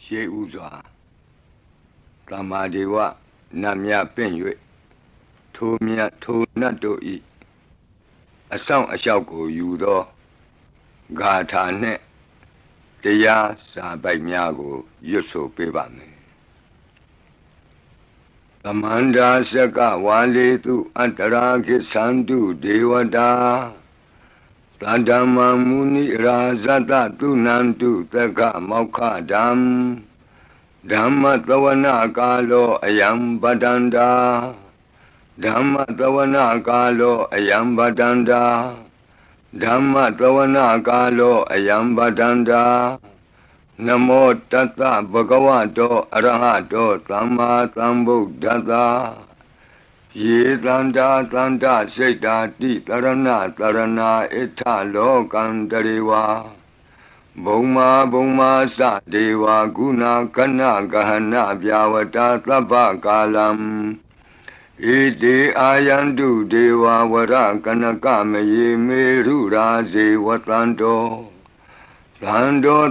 ရှေးဥစွာသမ္မာဒေဝနတ်မြတ်ပင့်၍ထိုမြတ်ထိုနတ်တို့ဤအဆောင်အလျှောက်ကိုယူသောဂါထာနှင့်တရားစာပိုက်များကိုရွတ်ဆိုပေးပါမယ်သမန္တာစကဝါလေတုအတ္တရာခိသန္တုဒေဝတာသတ္တမမုနိရာဇတတုနန္တုသက္ကမောက္ခဓမ္မဓမ္မသဝနာကာလောအယံပတန္တာဓမ္မသဝနာကာလောအယံပတန္တာဓမ္မသဝနာကာလောအယံပတန္တာနမောတတ္တဗဂဝတောအရဟတောသမ္မာသမ္ဗုဒ္ဓတ္တယေတန္တာတန္တစိတ်တာတိတရဏတရဏဣထလောကံတရေဝါဘုံမာသဒေဝဂုဏကနဂဟနဗျာဝတာသဗ္ဗကာလံဣတိအာယန္တုဒေဝဝရကနကမယေမေရုရာဇေဝတန္တောသန္တော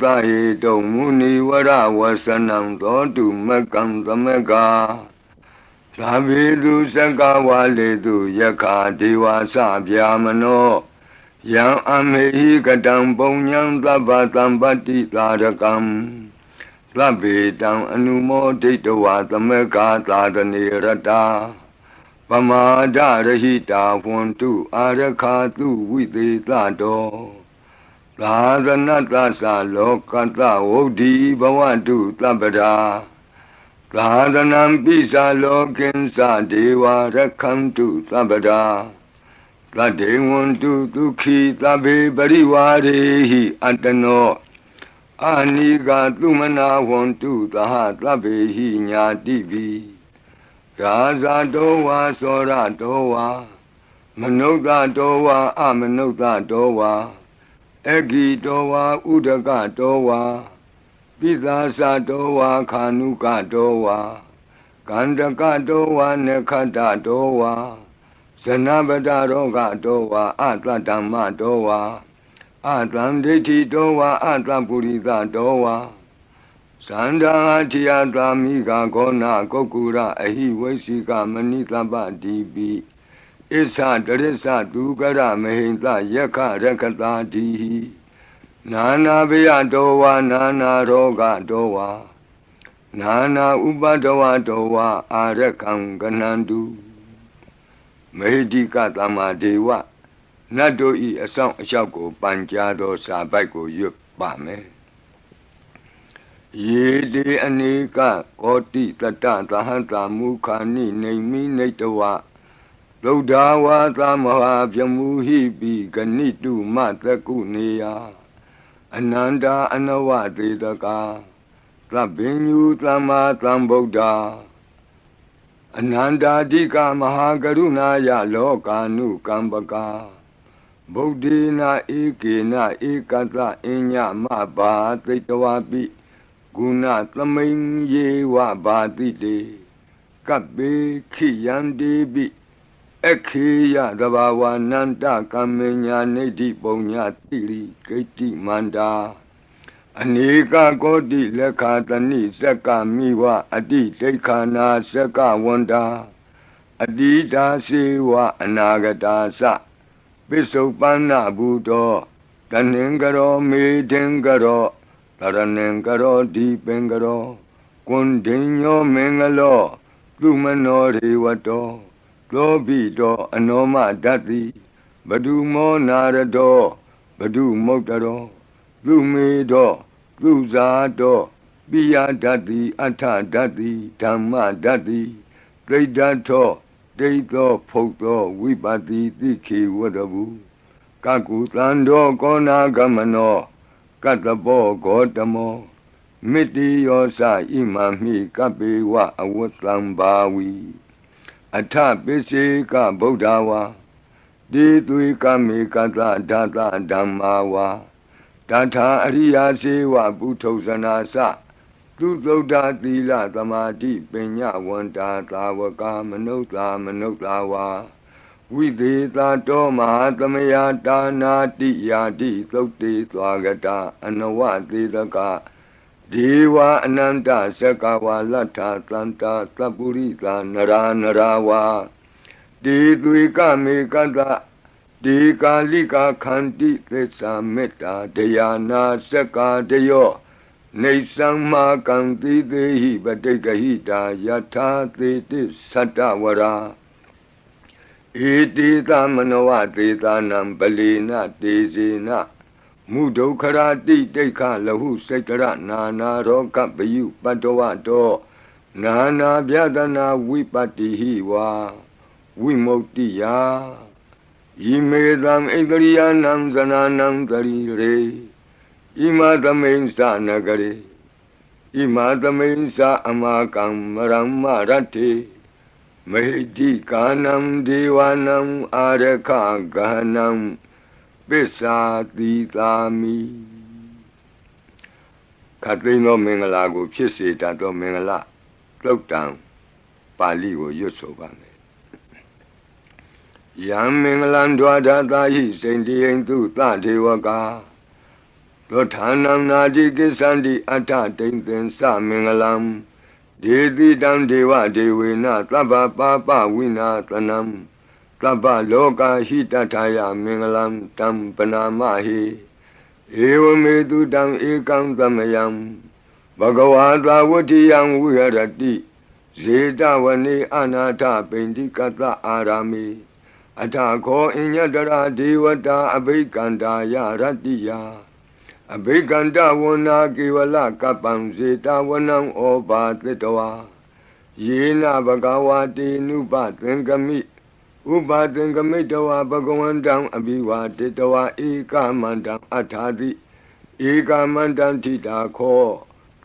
သာဟိတုံမုနိဝရဝဆနံသောတုမကံသမကသာဘိတုစကဝါလေတုယက္ခာဒေဝသဗျာမနောယံအမေဟိကတံပုံညံသဗ္ဗသံပတ္တိသာရကံသဗ္ဗေတံအနုမောဒိတဝါသမကသာတနေရတာပမာဒရဟိတာဝန္တုအာရခာတုဝိသေသတောသာသနတ္တသလောကတ္တဝုဒ္ဓိဘဝတုသဗ္ဗရာသာသနံပိစာလောကိဉ္စဒေဝရက္ခန္တုသဗ္ဗရာသတ္တေဝန္တုဒုက္ခိသဗ္ဗေပရိဝါရေဟိအတ္တနောအာနိကသုမနာဝန္တုသဟသဗ္ဗေဟိညာတိပိရာဇာတောဝါသောရတောဝါမနုဿတောဝါအမနုဿတောဝါအဂိတောဝါဥဒကတောဝါပိသာသတောဝါခာနုကတောဝါကန္တကတောဝါနခတ္တတောဝါဇနပတရောဂတောဝါအတ္တဓမ္မတောဝါအတ္တံဒိဋ္ဌိတောဝါအတ္တပုရိသတောဝါသန္တာထိယသာမိကဂောနာကုက္ကုရအဟိဝိသိကမဏိသဗ္ဗတိပိဣသတရိစ္ဆဒုကရမဟိံသယက္ခရက္ခတာတိနာနာဘယတောဝါနာနာရောဂတောဝါနာနာဥပဒဝတောဝါအာရကံကနန္တုမေဟိကသမ္မာဒေဝနတ်တို့ဤအဆောင်အလျှောက်ကိုပန်ကြားသောစာပိုက်ကိုရွတ်ပါမယ်ယေတိအနေကကောတိတတသဟံတာမုခာနိနေမိနေတဝသုဒ္ဓဝါသမဟာပြမူဟိပိဂဏိတုမတကုနေယအနန္တာအနဝသေတကာသဗ္ဗညုသမ္မာသမ္ဗုဒ္ဓအနန္တာဓိကမဟာကရုဏာယလောကာနုကမ္ပကာဗုဒ္ဓေနဧကေနဧကတအညမဘာသိတဝပိဂုဏသမိန်ယေဝဘာတိတေကပ္ပေခိယံတေပိခေယသဘာဝနန္တကမ္မညာနေတိပုံညာတိရိဂိတိမန္တာအနေကကောတိလက်ခာတဏိစက္ကမိဝအတိဒိဋ္ဌာနာစက္ကဝန္တာအတိတာစေဝအနာဂတာသပိစုပန္နဘူတောတဏင်္ဂရောမေထင်္ဂရောတရဏင်္ဂရောဒီပင်္ဂရောကွန်ဒိညောမင်္ဂလောသူမနောရေဝတောသောဘိတောအနောမဓတ္တိဘဒုမောနာရတောဘဒုမုတ်တရောသူမေတောသူဇာတောပိယဓတ္တိအထဓတ္တိဓမ္မဓတ္တိဒိဋ္ဌထောဒိဋ္ဌောဖုတ်သောဝိပတိတိခေဝတဘူကကုသံတော်ကောနာဂမနောကတ္တဘောဂေါတမောမိတိယောသဣမံမိကပေဝအဝတ္တံဘာဝီအထပိစေကဗုဒ္ဓဝါတိသွေကမေကတဓာတဓမ္မာဝါတထာအရိယာစေဝပုထုဇနာသသူသုဒ္ဓသီလသမာဓိပညာဝန္တာသာဝကမနုဿဝါဝိသေသတောမဟာသမယတာနာတိယာတိသုတ်တေသွားကတာအနဝသေတက ဒေဝအနန္တသက္ကဝါလတ္ထသန္တာသပ္ပုရိသနရာနရာဝါဒေသွေကမေကတဒေကာလိကာခန္တိသစ္စာမေတ္တာဒယာနာသက္ကာတယောနေသံမာကံတိသေဟိပတိကဟိတာယထာသေတိသတ္တဝရာဧတိသမနောဝသေသနံပလီနတေဇေနမုဒုခရာတိတိခလဟုစိတ်တရနာနာရောကပယုပတ္တဝတောနာနာဗျဒနာဝိပတ္တိဟိဝါဝိမု ക്തി ယာဣမေသံဣန္ဒရိယနံဇနာနံတရိရေဣမသမိန်သနဂရေဣမသမိန်သအမကံမရမ္မရတ္တိမေတိကာနံဒေဝနံအာရခဂဟနံပိစ္ဆာတိသာမိခတ်သိမ်းသောမင်္ဂလာကိုဖြစ်စေတတ်သောမင်္ဂလာသုတ်တံပါဠိကိုရွတ်ဆိုပါမယ်ယံမင်္ဂလံဒွါဒသာဟိစိန္တိယံသူသဒေဝကာသောဌာနံနာတိကိသန္တိအတ္ထတိန်သင်္သမင်္ဂလံဒေတိတံဒေဝဒေဝေနသဗ္ဗပါပဝိနာသနံသဗ္ဗလောကဟိတထာယမင်္ဂလံတံပနာမဟိဧဝမေတုတံဧကံသမယံဘဂဝါသာဝတ္တိယံဝိဟရတိဇေတဝနေအနာထပိန္တိကတအာရာမေအထခောအညတရာဒေဝတာအဘိကန္တာယရတ္တိယအဘိကန္တဝနာကေဝလကပ္ပံဇေတဝနံဩဘာသတ္တဝါယေနဘဂဝါတေနုပသင်္ကမိဥပါသင်္ကမိတဝါဘဂဝန္တံအဘိဝါတေတဝါဧကမန္တံအထာတိဧကမန္တံထိတာခော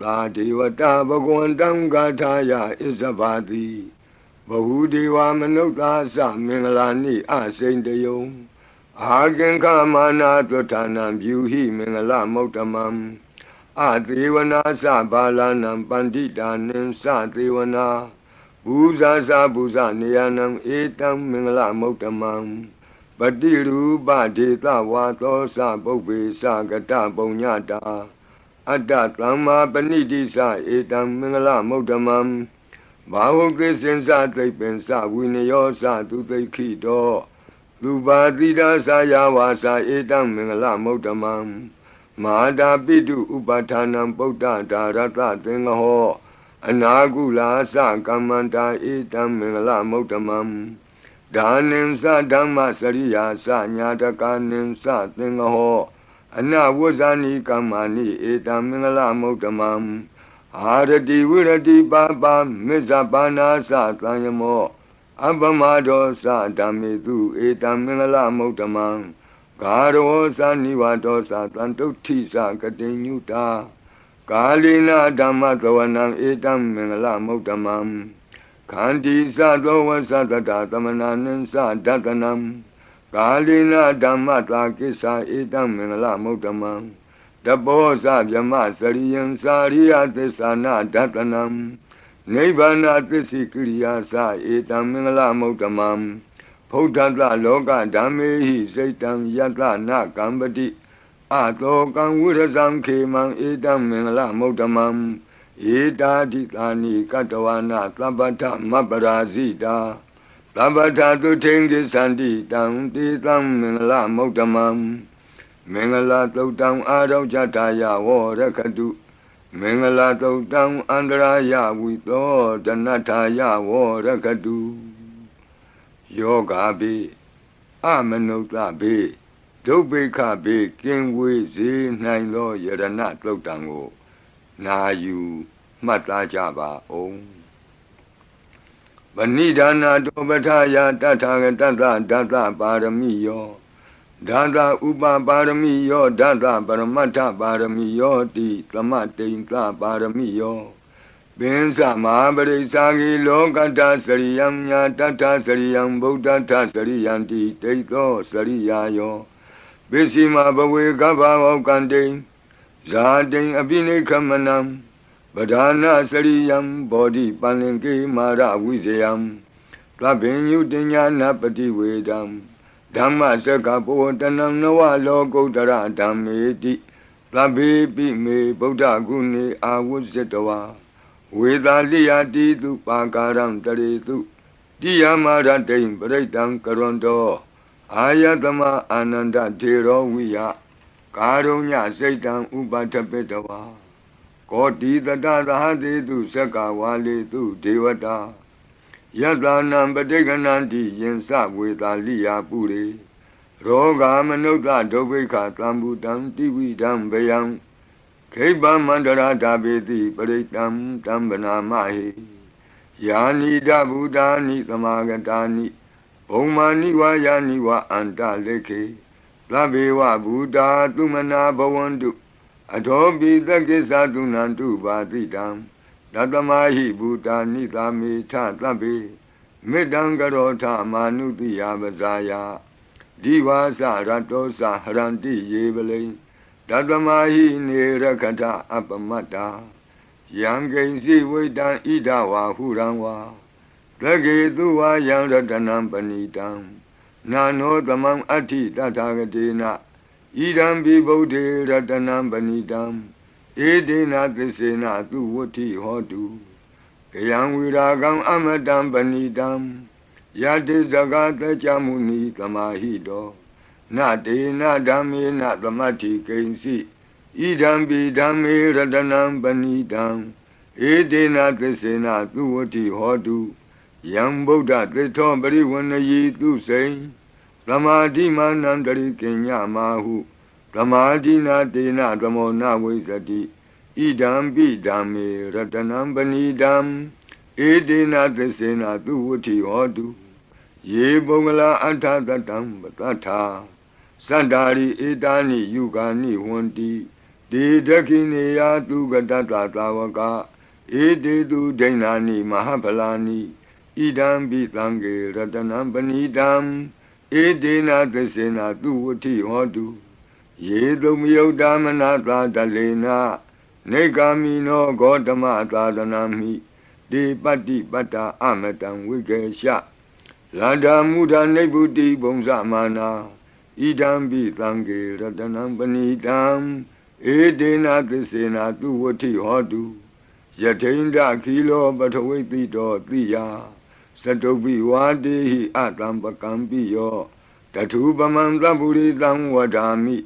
သာဒေဝတာဘဂဝန္တံဂါထာယဣဇဘာတိဘဟုဒေဝမနုဿာသမင်္ဂလာနိအစိန်တယုံအာကင်္ခမာနာသွဋ္ဌာနံပြုဟိမင်္ဂလမௌတမံအသေဝနာသဘာလနံပန္တိတာနိသသေဝနာဘူဇာသဘူဇနေယနံဧတံမင်္ဂလမௌတမံပတိရူပဒေသဝါသောသပုပ္ပေသကတပုံညတာအတ္တသမ္မာပဏိတိသဧတံမင်္ဂလမௌတမံဘာဝကိစင်္စသိပ္ပင်္စဝိနယောသသူသိခိတောလူပါတိဒါသာယဝါစာဧတံမင်္ဂလမௌတမံမဟာတာပိတုဥပဌာနံပုဒ္ဒဒါရတသင်္ဃဟောအနာကုလာသကမ္မန္တာဧတံမင်္ဂလမௌတမံဒါနိံသဓမ္မစရိယာသညာတကာနိံသသင်္ဃဟောအနဝဇ္ဇာနိကမ္မာနိဧတံမင်္ဂလမௌတမံအာရတိဝိရတိပါပါမေဇပါနာသသံယမောအပမဒောသဓမ္မေတုဧတံမင်္ဂလမௌတမံဂါရောသနိဝါဒောသတံတုဋ္ဌိသကတိညုတာကာလိနာဓမ္မသဝနံဧတံမင်္ဂလမௌတမံခန္တီသသောဝသတတသမနာနိသဒတနံကာလိနာဓမ္မတာကိစ္ဆာဧတံမင်္ဂလမௌတမံတဘောဇဗြမစရိယံစာရိယသစ္ဆာနာဒတနံနိဗ္ဗာနသစ္စိကိရိယာသဧတံမင်္ဂလမௌတမံဗုဒ္ဓတလောကဓမ္မေဟိစိတ်တံယတနာကံပတိအတောကံဝိရဇံခေမံဧတံမင်္ဂလမௌတမံဧတာတိသာနိကတဝနာသဗ္ဗထမပ္ပရာဇိတာသဗ္ဗထသုထိန်ကိသန္တိတံတေတံမင်္ဂလမௌတမံမင်္ဂလာသုတ်တံအာရောဇတာယဝရခတုမင်္ဂလာသုတ်တံအန္တရာယဝိသောတနထာယဝရခတုယောဂါပိအမနုဿပိဒုဗ္ဗေခပိကင်ဝေစေနိုင်သောယရဏသုတ်တံကိုနာယူမှတ်သားကြပါအောင်ဗဏိဒါနာတောပဋ္ဌာယတထာဂတသဒသပါရမိယောဒါသဥပပါရမိယောဒါသပရမတ္ထပါရမိယောတိသမတိန်သပါရမိယောပင်စမဟာပရိစ္ဆာဂီလောကတ္တစရိယံညာတတ္ထစရိယံဗုဒ္ဓတ္ထစရိယံတိဒိဋ္ဌောစရိယာယောပစ္စည်းမဘဝေကဗ္ဗဝကံတိဇာတိံအပိနိခမနံပဓာနာစရိယံဘောဓိပန္လင်ကေမာရဝိဇယံသဗ္ဗညုတညာနာပတိဝေဒံဓမ္မစကဘောတနံနဝလောကုတ္တရဓမ္မေတိ သဗ္ဗေပိမေဗုဒ္ဓဂုဏေအာဝုဇ္ဇတဝါဝေသာလိယတိတုပါကာရံတရေတုတိယမရတိံပရိတံကရွန်တောအာယတမအာနန္ဒထေရောဝိယကာရုညစိတ်တံဥပထပိတဝါကောတိတတသဟတိတုသက္ကဝါလေတုဒေဝတာယတနံပဋိက္ခဏန္တိယင်စဝေသာလိယပုရိရောဂာမနုဿဒုဗ္ဗိခသံဗုတံတိဝိဒံဗယံခိဗ္ဗမန္တရာဓာပေတိပရိတံတံဗနာမဟိယာနိဒဗုဒာနိသမာဂတာနိဘုံမာနိဝါယာနိဝါအန္တလေခေသဗ္ဗေဝဗုဒာသုမနာဘဝန္တုအထောပိသကိစ္ဆသုနန္တုပါတိတံတတမဟိဗုဒာနိသာမေထသဗ္ဗေမေတ္တံကရောထမာနုတိယပဇာယဒီဝါစရတောစဟရန္တိယေပလိတတမဟိနေရခထအပမတ္တာယံဂိဉ္စီဝိတံဣဒဝါဟုရံဝါသကေတုဝါယံရတနံပဏိတံနာနောသမံအဋ္ဌိတထာဂတေနဣဒံပိဗုဒ္ဓေရတနံပဏိတံဧဒေနသစ္စေနသူဝဋ္ဌိဟောတုကယံဝိရာဂံအမတံပဏိတံယတိဇဂတကြမုနိသမာဟိတောနတေနဓမ္မေနသမတ္ထိကိဉ္စီဣဒံပိဓမ္မေရတနံပဏိတံဧဒေနသစ္စေနသူဝဋ္ဌိဟောတုယံဗုဒ္ဓသစ္ထောပရိဝဏယီသူစိံသမာဓိမာနံတရိကိညမာဟုသမာဓိနာတေနသမောနဝိဇ္ဇတိဣဒံပိဓမ္မေရတနံပဏိတံဧဒေနသစ္စေနသူဝဋ္ဌိဟောတုယေပုဂ္ဂလာအထသတံပတ္ထာသန္တာရိဧတာနိယုဂာနိဝန္တိဒေဒခိနေယသူကတတသာဝကဧတေတုဒိဏာနိမဟာဖလာနိဣဒံပိသံဃေရတနံပဏိတံဧဒေနသစ္စေနသူဝဋ္ဌိဟောတုယေတုမယုတ်တာမနာသာတလေနနေဂာမိနောဂေါတမသာသနာမိဒေပတ္တိပတ္တာအမတံဝိကေရှလာဒာမုဒာနိဗ္ဗုတိဘုံဇမာနာဣဒံပိသံဃေရတနံပဏိတံဧဒေနသစ္စေနသူဝဋ္ဌိဟောတုယထိန္ဒခိလောပထဝိတိတောတိယသတုပိဝါတေဟိအတံပကံပိယောတထုပမံသဗ္ဗုရိတံဝဒာမိ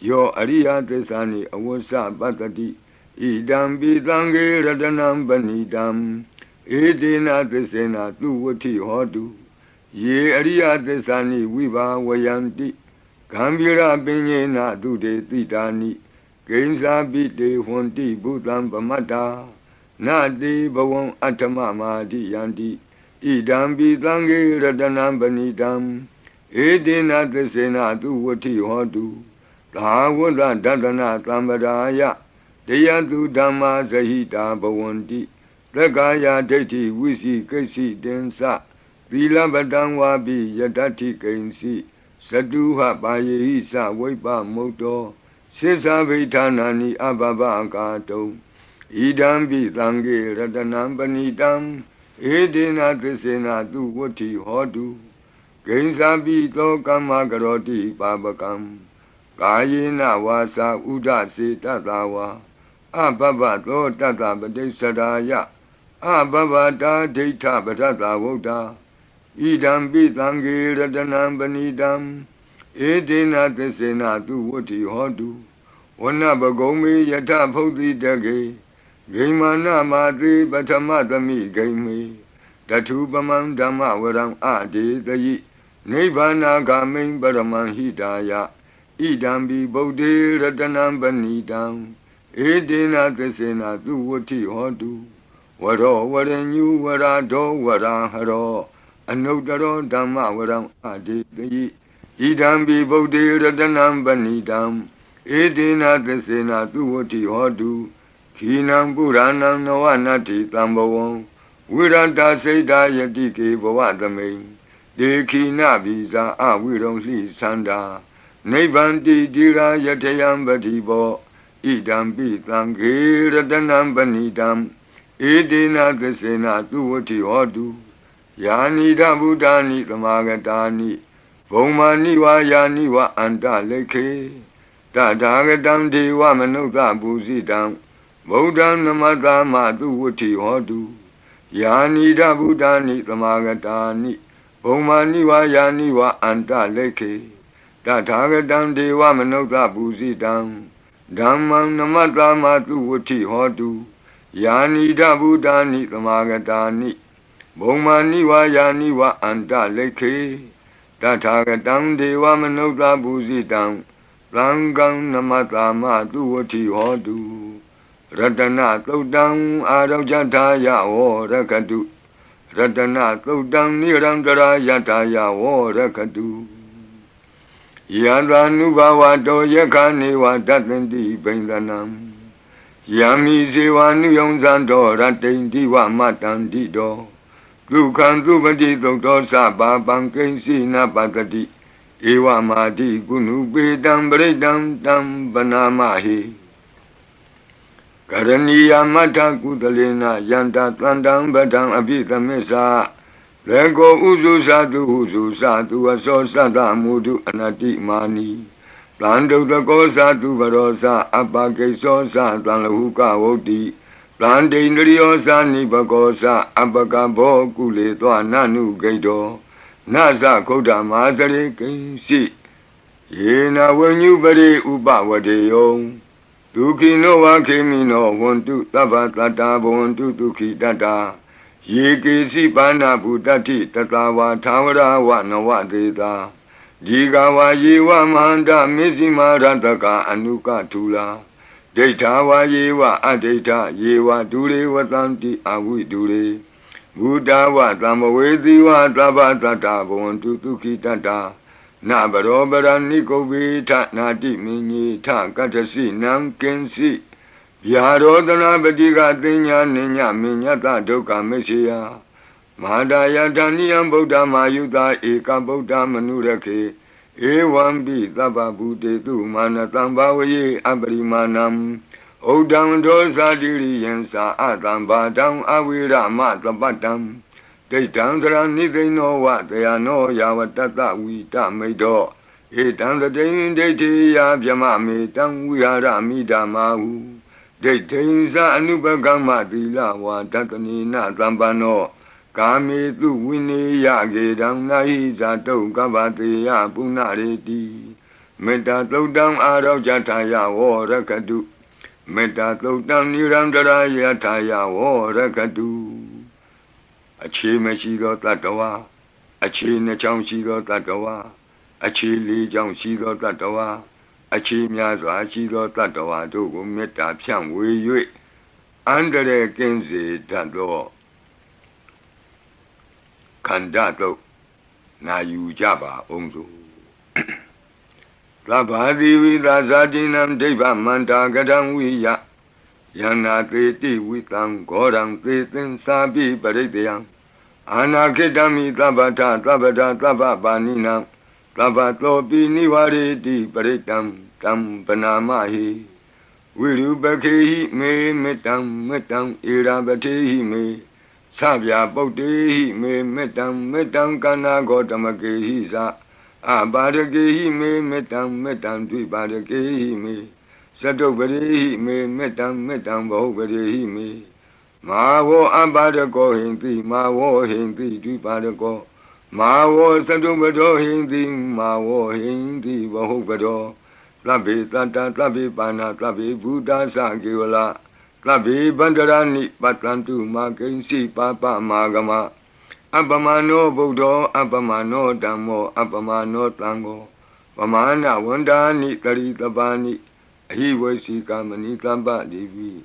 ယောအရိယသစ္စာနိအဝစ္စပတ္တိဣဒံပိသံဃေရတနံပဏိတံဧဒေနသစ္စေနသူဝဋ္ဌိဟောတုယေအရိယသစ္စာနိဝိဘာဝယန္တိဂံဗီရပညေနသူတေတိတာနိဂိဉ္စာပိတေဟွန်တိဘုသံပမတ္တာနတိဘဝံအဋ္ဌမမာတိယန္တိဣဒံပိသံဃေရတနံပဏိတံဧဒေနသစ္စေနသူဝဋ္ဌိဟောတုသာဝတ္တဒတနာသံဗရာယတယတုဓမ္မာဇဟိတာဘဝန္တိသက္ကာယဒိဋ္ဌိဝိစီကိစ္စိတင်္စသီလပတံဝါပိယတ္ထိကိဉ္စီသတုဟပါယေဟိသဝိပ္ပမုတ်တောစိစ္ဆဗိဌာနာနိအဘဘကာတုံဣဒံပိသံဃေရတနံပဏိတံဧဒေနသစ္စေနသူဝဋ္ဌိဟောတုဂိဉ္စာပိသောကမ္မကရောတိပါပကံကာယေနဝါစာဥဒစေတတဝါအဘဘသောတတပတိစ္ဆရာယအဘဘတာဒိဋ္ဌပထတဝုဒ္ဓဣဒံပိသံဃေရတနံပဏိတံဧဒေနသစ္စေနသူဝဋ္ဌိဟောတုဝနပဂုံမေယထဖုတ်တိတကေဂိမာနမာတိပထမသမိဂိမေတထုပမံဓမ္မဝရံအဒေတယိနိဗ္ဗာနာဂမိံပရမံဟိတာယဣဒံပိဗုဒ္ဓေရတနံပဏိတံဧဒေနသစ္စေနသူဝဋ္ဌိဟောတုဝရောဝရညုဝရာဒောဝရာဟရောအနုတ္တရောဓမ္မဝရံအဒေတယိဣဒံပိဗုဒ္ဓေရတနံပဏိတံဧဒေနသစ္စေနသူဝဋ္ဌိဟောတုခိနံပုရဏံနဝနတ္ထိတံဘဝံဝိရတစိတ်တာယတိကေဘဝသမိန်ဒေခိနဘိဇာအဝိရုံလှိသန္တာနိဗ္ဗန္တိတိရာယထယံပတိဘောဣဒံပိသံဃေရတနံပဏိတံဧဒေနသစ္စေနသူဝဋ္ဌိဟောတုယာနိဒဗုဒ္ဓာနိသမာဂတာနိဘုံမာနိဝါယာနိဝအန္တလေခေတ Tatagatam Deva Manuka Busidam Bodham Namatama Tu Vuti Hodu Yanida Buddhani Tamagatani Bomani wa Yani wa Anta Leke Tatagatam Deva Manuka Busidam Dhammam Namatama Tu Vuti Hodu Yanida Buddhani Tamagatani Bomani wa Yani wa Anta Leke Tatagatam Deva Manuka Busidam Langam Namatama Duwati Hodu Ratana Todang Arajataya O Rakadu Ratana Todang Nirandara Yataya O Rakadu Yadanubawa Do Yakani wa Datandi Bendanam Yami Zewanu Yonzando Ratendi wa Matandi Do Dukan Dubadi Doktor Saba Bankensi Napatati Ewa Madi Gunu Bedam Bredam Dam Banamahi Karaniya Mata Kudalena Yanta Tlandam Badam Abita Mesa Lego Uzu Sadu Aso Sada Mudu Anati Mani Plando the Gosa to Barosa Abake Sosa Tlanhuka Odi Plande Nriosa Nibagosa Abakabo Kule Nanu Gaido Nasa Koda Mazare Kinsi Yena when you bade Uba Wadeyo Duki no Wakimino want to Tabatata want to Duki Dada Yeki Sipana Budati Tatawa Tawara Wanawateta Jigawa Yewa Manda Mizima Rataka Anuka Tula Data wa Yewa Adeta Yewa Dure Watanti Awi Dure Buddha wa Tamawedi wa Tabatata Bontu Tuki Tata Nabarobara Nikobita Nati Mini Ta Katasi Nam Kensi Yarodana Badiga Dinya Ninya Minyata Doka Mesia Madaya Daniam Buddha Mayuda Eka Buddha Manurake Ewambi Taba Bude Tu Manatambawe Abrimanam Odam Dosa Diriyensa Atamba Dam Awira Matabatam They Tanzara they know what they are no Yawatata Wita Medo Etan the day they tea Yamami Tam Wiara Midamahu They Tanza Anubagama Dila wa Tatanina Tambano Kami Tu Winnie Yagedam Nahiza To Gavatia Punareti Meta Todam Aro Jataya or Rakadu Meta Todam Nirandara Yataya or Rakadu Achi Meshido Tatawa Achi Nacham Shido Tatawa Achi Li Jam Shido Tatawa Achi Miazo Achido Tatawa To Meta Piang Wei Andre Kenzi Tado Kandato Na Yujaba Onzo Labadi Vidazadinam Deva Manta Gadam Wiya Yana Teti Witam Gorang Tetin Sabi Baredeang Anaketami Tabata Baninam Tabato Biniwari Di Baretam Tam Panamahi Wiru Bakehi Me Metam Irabatehi Me Sabya Botehi Me Metam Kana Gotamakehi Sa Abadakehi Me Metam Dvibadakehi Me Sato Barehi Me Metam Bahu Barehi Me Mawo Abadako Hindi Mawo Hindi Dvibadako Mawo Sato Bado Hindi Mawo Hindi Bahu Bado Tlabi Tata Tlabi Pana Tlabi Buddha Sagiwala Tlabi Bandarani Patlantu Makensi Papa Magama Abamano Buddha Abamano Dhammo Abamano Tango Pamana Wandani Taritabani He was Sikamani Tamba Devi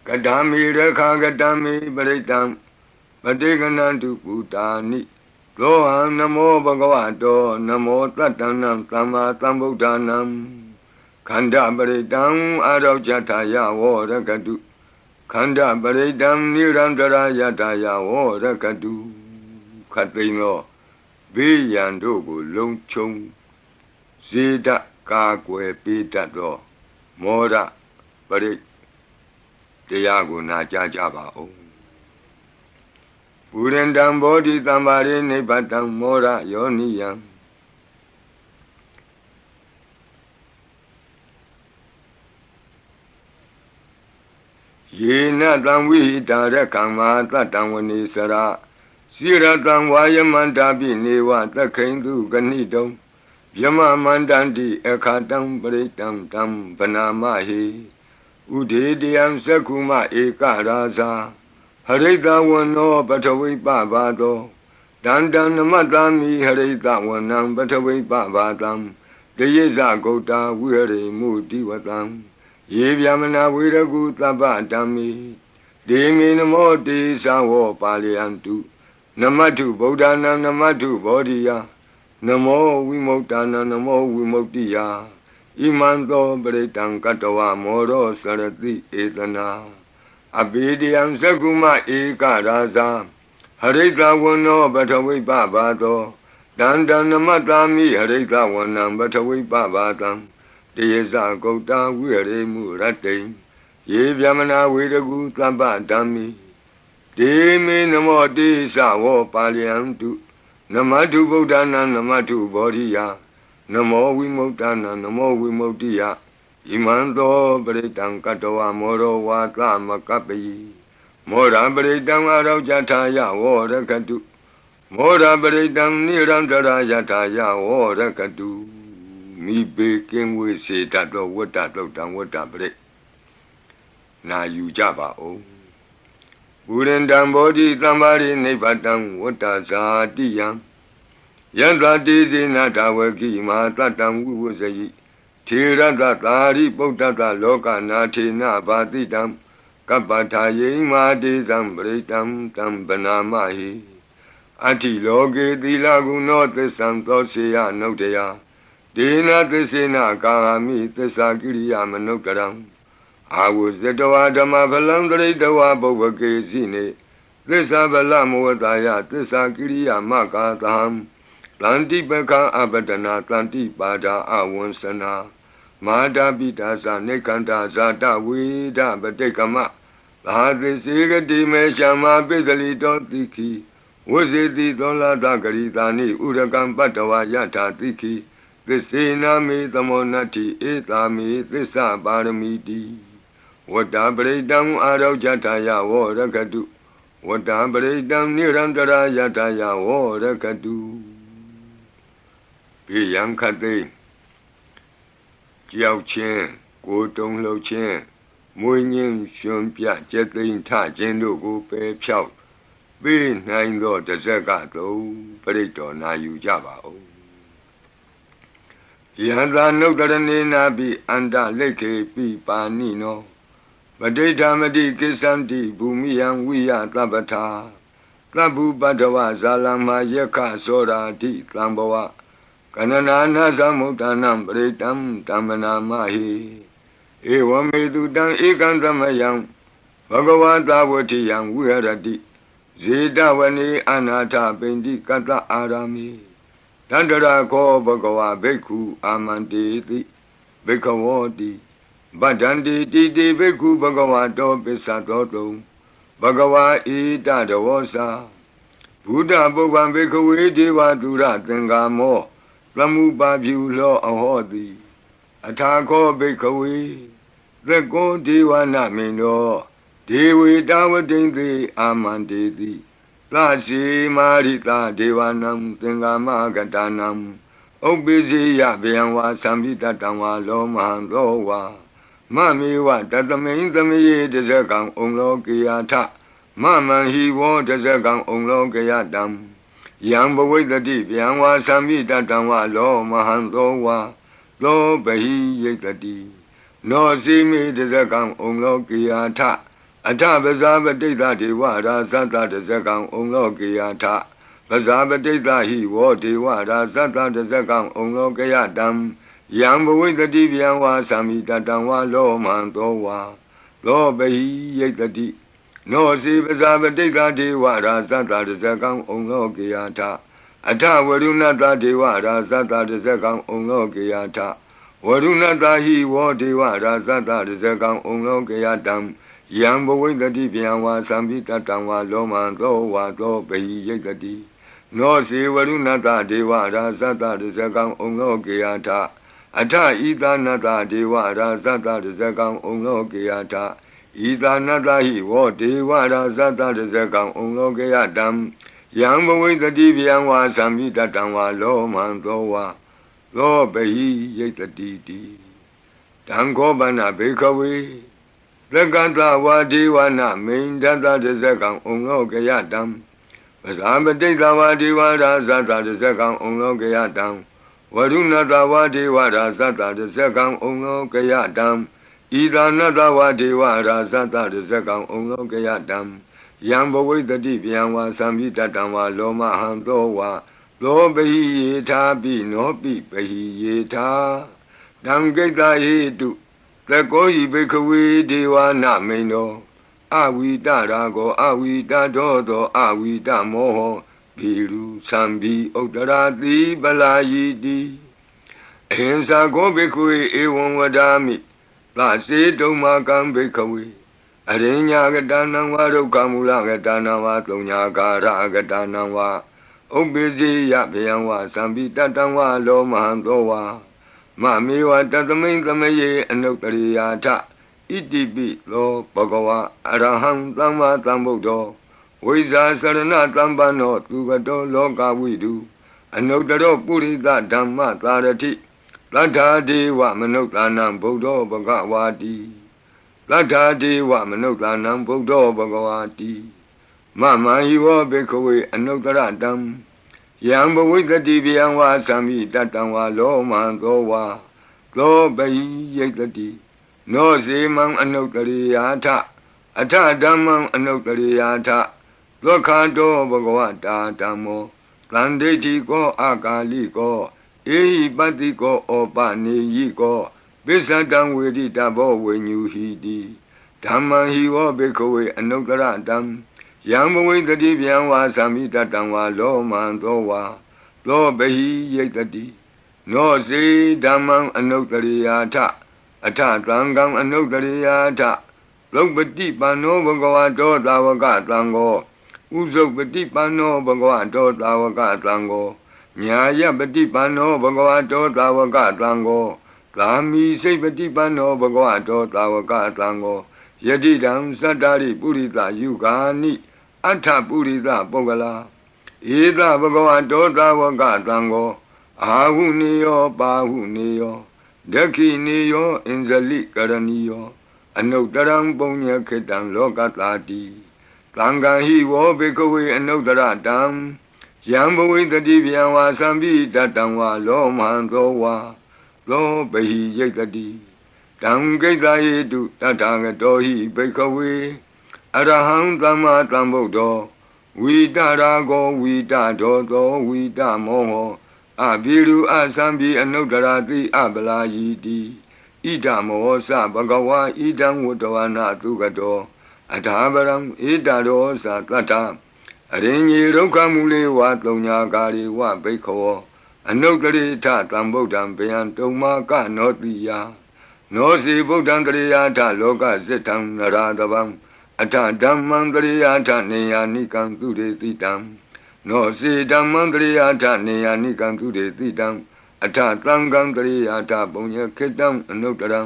Kadami Rekha Kadami Baritam Padeganantu Putani Loham Namo Bhagavato Namo Tatanam Tama Tambudanam Kanda Baritam Arajataya Rakadu Kanda Baritam Nirandara Yataya Rakadu Katino Biyandogo Longchong Zida Kakwe Pitato Mora Barit Tiago Najajaba O Urendam Bodhi Tambari Nebatam Mora Yoniyam ယေနတံဝိဟိတာရကံမာတတံဝနေစရာစိရတံဝါယမန္တာပိနေဝသခိန်တုကဏိတုံဗျမမန္တန္တိအခါတံပရိတံတံဗနာမဟိဥဒေတယံသက္ခုမဧကရာဇာဟရိတဝနောပထဝိပဘာသောတန္တံနမတ္တာမိဟရိတဝနံပထဝိပဘာတံတယေဇဂௌတာဝိဟရိမုတိဝတံယေဗျမနာဝေရကုသဗ္ဗတံမိဒေမေနမောတေသဝောပါလယန္တုနမတ္ထုဗုဒ္ဓနာနမတ္ထုဘောဓိယနမောဝိမု ക്ത နာနမောဝိမု ക്തി ယဣမံသောပရိတံကတဝမောရောစရတိဧတနာအဘေဒယံသက္ကုမဧကရာဇာဟရိတဝနောပထဝိပဘာသောတန္တံနမတ္တာမိဟရိတဝနံပထဝိပဘာတံတယေဇဂௌတာဝိဟရိမုရတ္တိယေဗျမနာဝေရကုသဗ္ဗဓမ္မိဒေမေနမောတိသဝောပါလယန္တုနမတ္ထုဗုဒ္ဓနာနမတ္ထုဘောဓိယနမောဝိမု ക്ത နာနမောဝိမု ക്തി ယဣမံသောပရိတံကတဝမောရောဝါသမကပ္ပိမောရပရိတံအရောကြထာယဝောရကတုမောရပရိတံနိရန္တရာယထာယဝောရကတုမိဘေကင်းဝေစေတတ်သောဝတ္တတုတ်တံဝတ္တပရိနာယူကြပါဦးပုရိန္တံဘောဓိသမ္မာရိနိဗ္ဗတံဝတ္တဇာတိယံယန္တာတိစေနတဝကိမာတတံဝိဝဇယိထေရတသာရိပုတ္တတလောကနာထေနဘာတိတံကပ္ပထာယိမာတိသံပရိတံတံဗနာမဟိအတ္တိလောကေသီလဂုဏောသစ္ဆံသောစေယနုတ္တယဒေနသစ္စေနကာမိသစ္စာကိရိယာမနုဿရံအာဝဇတဝါဓမ္မဖလံတရိတဝါဘုဗ္ဗကေစီနေသစ္စာဗလမောတာယသစ္စာကိရိယာမကာသံတန္တိပကံအပတနာတန္တိပါဒာအဝံစနာမာတာပိတာသနေကန္တာဇာတဝေဒပတိကမသာသိစေကတိမေရှမပိစလိတောတိခိဝဇေတိသောလာတဂရိတာနိဥရကံပတ္တဝါယထာတိခိသစ္စေနာမေသမောနတ္တိဧတာမေသစ္စာပါရမီတိဝတ္တပရိတံအာရောကြထာယဝောရကတုဝတ္တပရိတံနိရန္တရာယထာယဝောရကတုဘေယံခတ်သိကြောက်ခြင်းကိုယ်တုံလှုပ်ခြင်းမွေးငင်းရှင်ပြကျက်သိမ်းထခြင်းတို့ကိုပယ်ဖြောက်ပေးနိုင်သောတဇက်ကတုံပရိတော်နာယူကြပါဦးယန္တာနုတ္တရနေနာပိအန္တလိခေပိပါဏိနောပဋိဌာမတိကိစ္ဆန္တိဘူမိယံဝိယသဗ္ဗထာသဗ္ဗုပတ္တဝဇာလမယက္ခသောရာတိသံဘဝကနနာနာသမုဒ္ဒနာပရိတံတမ္မနာမဟိဧဝမေတုတံဧကံသမယံဘဂဝတာဝတိယံဝိဟရတိဇေတဝနေအနာထပိန္တိကတ္တအာရမိတန္တရာခောဘဂဝဘိက္ခုအာမန္တေတိဘိက္ခဝောတိဗဒ္ဒန္တိတိတိဘိက္ခုဘဂဝတောပစ္စသောတုံဘဂဝါဣတတဝောစာဘုဒ္ဓပုဗ္ဗံဘိက္ခဝေဒေဝတုရသင်္ကာမောသမုပါပြုလောအဟောတိအထာခောဘိက္ခဝေသက္ကောဒေဝနာမိန်သောဒေဝေတဝတိံသေအာမန္တေတိသစီမာရိတာဒေဝနံသင်္ကာမကတနံဥပ္ပိစီယဗျံဝါသံပိတတံဝါလောမဟံသောဝါမမေဝတတမိန်သမေယတဇကံဩလောကေယထမမံဟိဝောတဇကံဩလောကေယတံယံဘဝိတတိဗျံဝါသံပိတတံဝါလောမဟံသောဝါသောဘဟိယိတတိနောစီမေတဇကံဩလောကေယထအထပဇာပတိတ္တဒေဝရာဇတတဇကံဩလောကေယထပဇာပတိတ္တဟိဝောဒေဝရာဇတတဇကံဩလောကေယတံယံဘဝိတတိဗျံဝါသံမိတတံဝါလောမံသောဝါသောဘဟိယိတတိနောစီပဇာပတိတ္တဒေဝရာဇတတဇကံဩလောကေယထအထဝရုဏတဒေဝရာဇတတဇကံဩလောကေယထဝရုဏတဟိဝောဒေဝရာဇတတဇကံဩလောကေယတံယံဘဝိတတိဗျံဝါသံပိတတံဝါလောမံသောဝါသောဘဟိယိတတိနောစေဝရုဏတဒေဝရာဇတတဇကံဩလောကေယထအထဣသနတဒေဝရာဇတတဇကံဩလောကေယထဣ ဤသာနတဟိဝောဒေဝရာဇတတဇကံဩလောကေယတံယံဘဝိတတိဗျံဝါသံမိတတံဝါလောမံသောဝါသောပဟိယိတတိတိတံခောပနဘေခဝေသက္ကတဝါဒေဝနာမိန်တတတဇကံဩလောကေယတံပဇာပတိတဝါဒေဝရာဇတတဇကံဩလောကေယတံဝရုဏတဝါဒေဝရာဇတတဇကံဩလောကေယတံဤသာနတဝါဒေဝရာဇတတဇကံဩလောကေယတံယံဘဝိတတိဗျံဝါသံမိတတံဝါလောမဟံသောဝါသောပဟိယေထာပိနောပိပဟိယေထာတံကိတ္တဟိတုသကောဤဘိခဝေဒေဝနာမိန်တော်အဝိတရာကောအဝိတတောသောအဝိတမောဟဘီရုသံဘီဥတ္တရာတိပလာယိတိအဟိံစာကောဘိခဝေဧဝံဝဒာမိသစေတုံမာကံဘိခဝေအရိညာကတနံဝါဒုက္ခမူလကတနံဝါသုံးညာကာရကတနံဝါဥပ္ပိစေယဗျံဝါသံပိတတံဝါလောမဟံသောဝါမမေဝတသမိန်သမယေအနုတ္တရိယာထဣတိပိသောဘဂဝါအရဟံသမ္မာသမ္ဗုဒ္ဓောဝိဇာစရဏသမ္ပန္နောသူကတောလောကဝိတုအနုတ္တရောပုရိသဓမ္မသာရတိသတ္ထာဒေဝမနုဿာနံဗုဒ္ဓောဘဂဝါတိသတ္ထာဒေဝမနုဿာနံဗုဒ္ဓောဘဂဝါတိမမဟိဝောဘေခဝေအနုတ္တရတံယံဘဝိတတိဗျံဝါသံမိတတံဝါလောမံသောဝါသောပဟိယိတတိနောစေမံအနုတ္တရိယာထအထဓမ္မံအနုတ္တရိယာထဒုက္ခတောဘဂဝတာဓမ္မောသန္တိတိကောအာကာလိကောဧဟိပတ္တိကောဩပနေယိကောပိစ္ဆတံဝေတိတဘောဝိညူဟိတိဓမ္မံဟိဝောဘေခဝေအနုတ္တရတံယံဘဝိတတိဗျံဝါသံမိတတံဝါလောမံသောဝါသောပဟိယိတတိနောစေဓမ္မံအနုတ္တရိယာထအထသံဃံအနုတ္တရိယာထသုပတိပန္နောဘဂဝတောသာဝကသံဃောဥဇုပတိပန္နောဘဂဝတောသာဝကသံဃောညာယပတိပန္နောဘဂဝတောသာဝကသံဃောကာမိစိတ်ပတိပန္နောဘဂဝတောသာဝကသံဃောယတိတံသတ္တာရိပုရိသယုဂာနိအထပုရိသပုဂ္ဂလာဧသဘဂဝတောသာဝကသံဃောအာဟုနေယောပါဟုနေယောဒက္ခိနေယောအင်ဇလိကရဏီယောအနုတ္တရံပုညခေတံလောကတာတိသံဃာဟိဝောဘေကဝေအနုတ္တရတံယံဘဝိတတိဗျံဝါသံပိတတံဝါလောမံသောဝါသောပဟိယိတတိတံကိတ္တဟိတုတထာဂတောဟိဘေကဝေအရဟံသမ္မာသမ္ဗုဒ္ဓောဝိတရာကောဝိတတောသောဝိတမောဟောအဘိရုအသံပိအနုတ္တရာတိအပလာယိတိဣဒမောသဘဂဝါဣဒံဝတ္တဝနာသုကတောအထာပရံဣဒရောသတတ္ထအရိညေဒုက္ခမူလေဝသုံးညာကာရိဝဘိက္ခောအနုတ္တရိထသံဗုဒ္ဓံဗျံတုံမာကနောတိယနောစီဗုဒ္ဓံတရိယာထလောကဇိတံနရာတဗံအထဓမ္မံတရိယာထနေယာနိကံသူရေတိတံနောစီဓမ္မံတရိယာထနေယာနိကံသူရေတိတံအထသံဃံတရိယာထပုညခေတံအနုတ္တရံ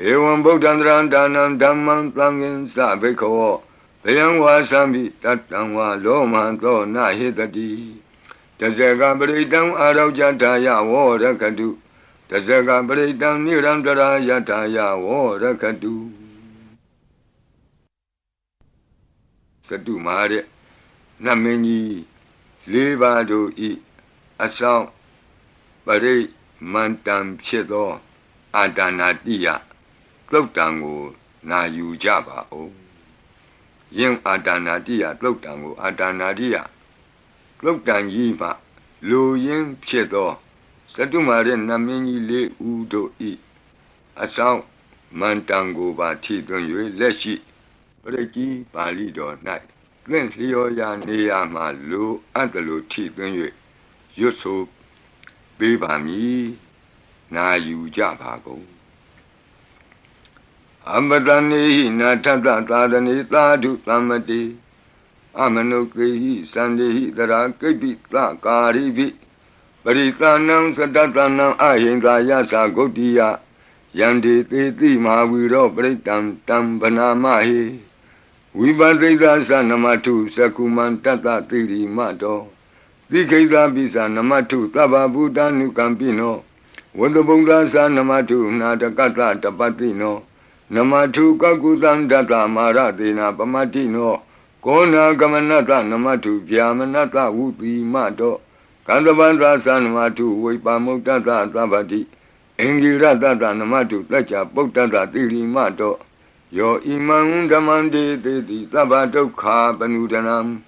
ဧဝံဗုဒ္ဓံတရံဒါနံဓမ္မံသံဃင်္စဘိက္ခောဗျံဝါသံမိတတံဝါလောမံသောနဟိတတိတဇဂပရိတံအာရောဇတာယဝောရခတုတဇဂပရိတံနိရံတရာယတာယဝောရခတုသတုမာတဲ့နမင်းကြီးလေးပါးတို့ဤအဆောင်ပရိမန္တံဖြစ်သောအာဒါနာတိယသုတ်တံကိုနာယူကြပါဦးယင်အာဒါနာတိယသုတ်တံကိုအာဒါနာတိယသုတ်တံကြီးမှလူရင်းဖြစ်သောသတုမာတဲ့နမင်းကြီးလေးဦးတို့ဤအဆောင်မန္တံကိုပါထိသွင်း၍လက်ရှိပရိကြီးပါဠိတော်၌သင်လျော်ရာနေရာမှလူအပ်တယ်လို့ထိသွင်း၍ရွတ်ဆိုပေးပါမည်နာယူကြပါကုန်အမတနေဟိနာထတသာသနေသာဓုသမ္မတိအမနုကေဟိသန္တေဟိတရာကိပိသကာရိပိပရိသနံသတ္တနံအဟိန္ဒာယသဂုတ်တိယ Yandi Titi Mahaviro Pritam Tam Banamahi Vibadita Sanamatu Sakuman Tata Tiri Mato Dikeda Bisa Namatu Taba Buddha Nukampino Wadabunga Sanamatu Natakata Tapatino Namatu Kakutan Data Maratina Pamatino Kona Gamanata Namatu Vyamanata Upi Mato Kandavandra Sanamatu Vipamutata Tabati Engirata Namatu Tacha Potata Tiri Mato Yo Imam Damande Teti Tabato Ka Panudanam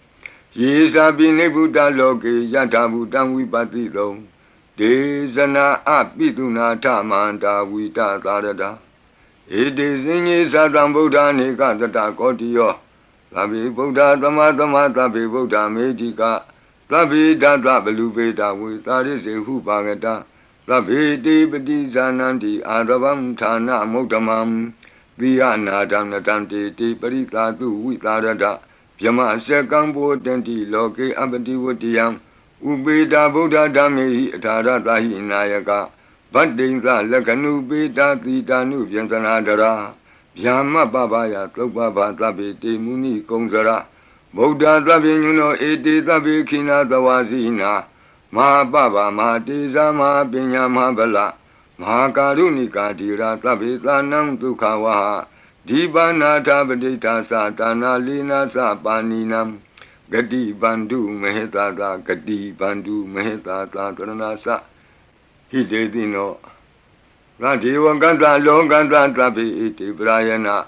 Yesa Bine Buddha Loke Yata Buddham Vipatito Desana Apituna Tamanta Vita Tarada It is in Sadam Buddha Nikata Kotio Tabi Buddha Tamatama Tabi Buddha Medica Tabi Data Belubeta with Taris Hupagata Tabi Dibati Zananti Adabam Tana Motamam Viana Damnatanti Tiparita Tu Vitarada Yama Sekambo Tenti Loke Abati Wutiam Ubeda Buddha Dami Taratahi Nayaka Badinza Lakanu Beta Titanu Vyansanadara Yama Babaya Topaba Tabi Muni Kongzara Buddha Tabi Nuno Eti Tabi Kina Tawazina Ma Baba Ma Tiza Ma Pinya Mabala Ma Karunika Tira Tabi Tanam Tukawaha Dibana Tabadita Satana Lina Sapaninam Gadi Bandu Mehetata Gadi Bandu Mehetata Tranasa Hidedino Rati Wakanta Longanta Tabi Iti Brayana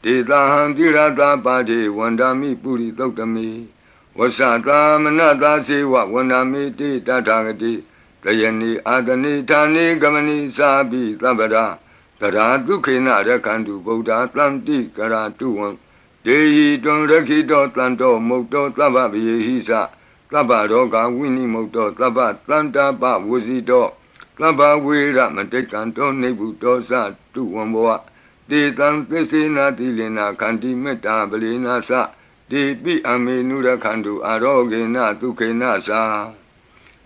Tita Handirata Padi Wandami Puri Totami Wasata Manata Siwa Wandami Tita Tagati Tayani Adani Tani Gamani Sabi Tabada Tara Dukina Rakandu Buddha Tlanti Karatuan Dehi Don Rakito Tlanto Moto Tababi Hisa Tabaroga Winnie Moto Tabat Tlanta Ba Wuzito Taba Wira Matekanto Nebuto Sa Tuamboa De Tan Tesina Tilina Kanti Meta Belina Sa De Pi Amenura Kandu Arogena Tukena Sa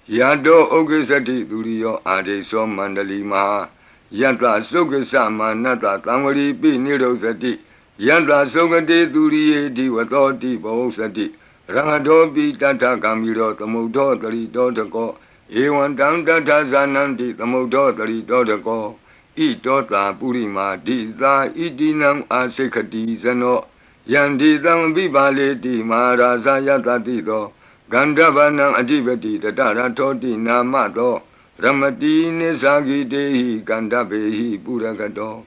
Yado Ogesati Durio Ade So Mandali Maha Yanta Sokasa Manata Tamari Pi Nirosati Yanta Sokate Durie Diwatoti Bosati Rangadobi Tata Kamiro Tamudo Tari Dotako Ewan Tanta Zananti Tamudo Tari Dotako Itota Purima Dita Idinam Asekati Zano Yandi Tam Bibale Di Maharaza Yatatito Gandavanam Adivati Tatara Toti Namato Ramati Nesagi Dehi Gandabehi Puragato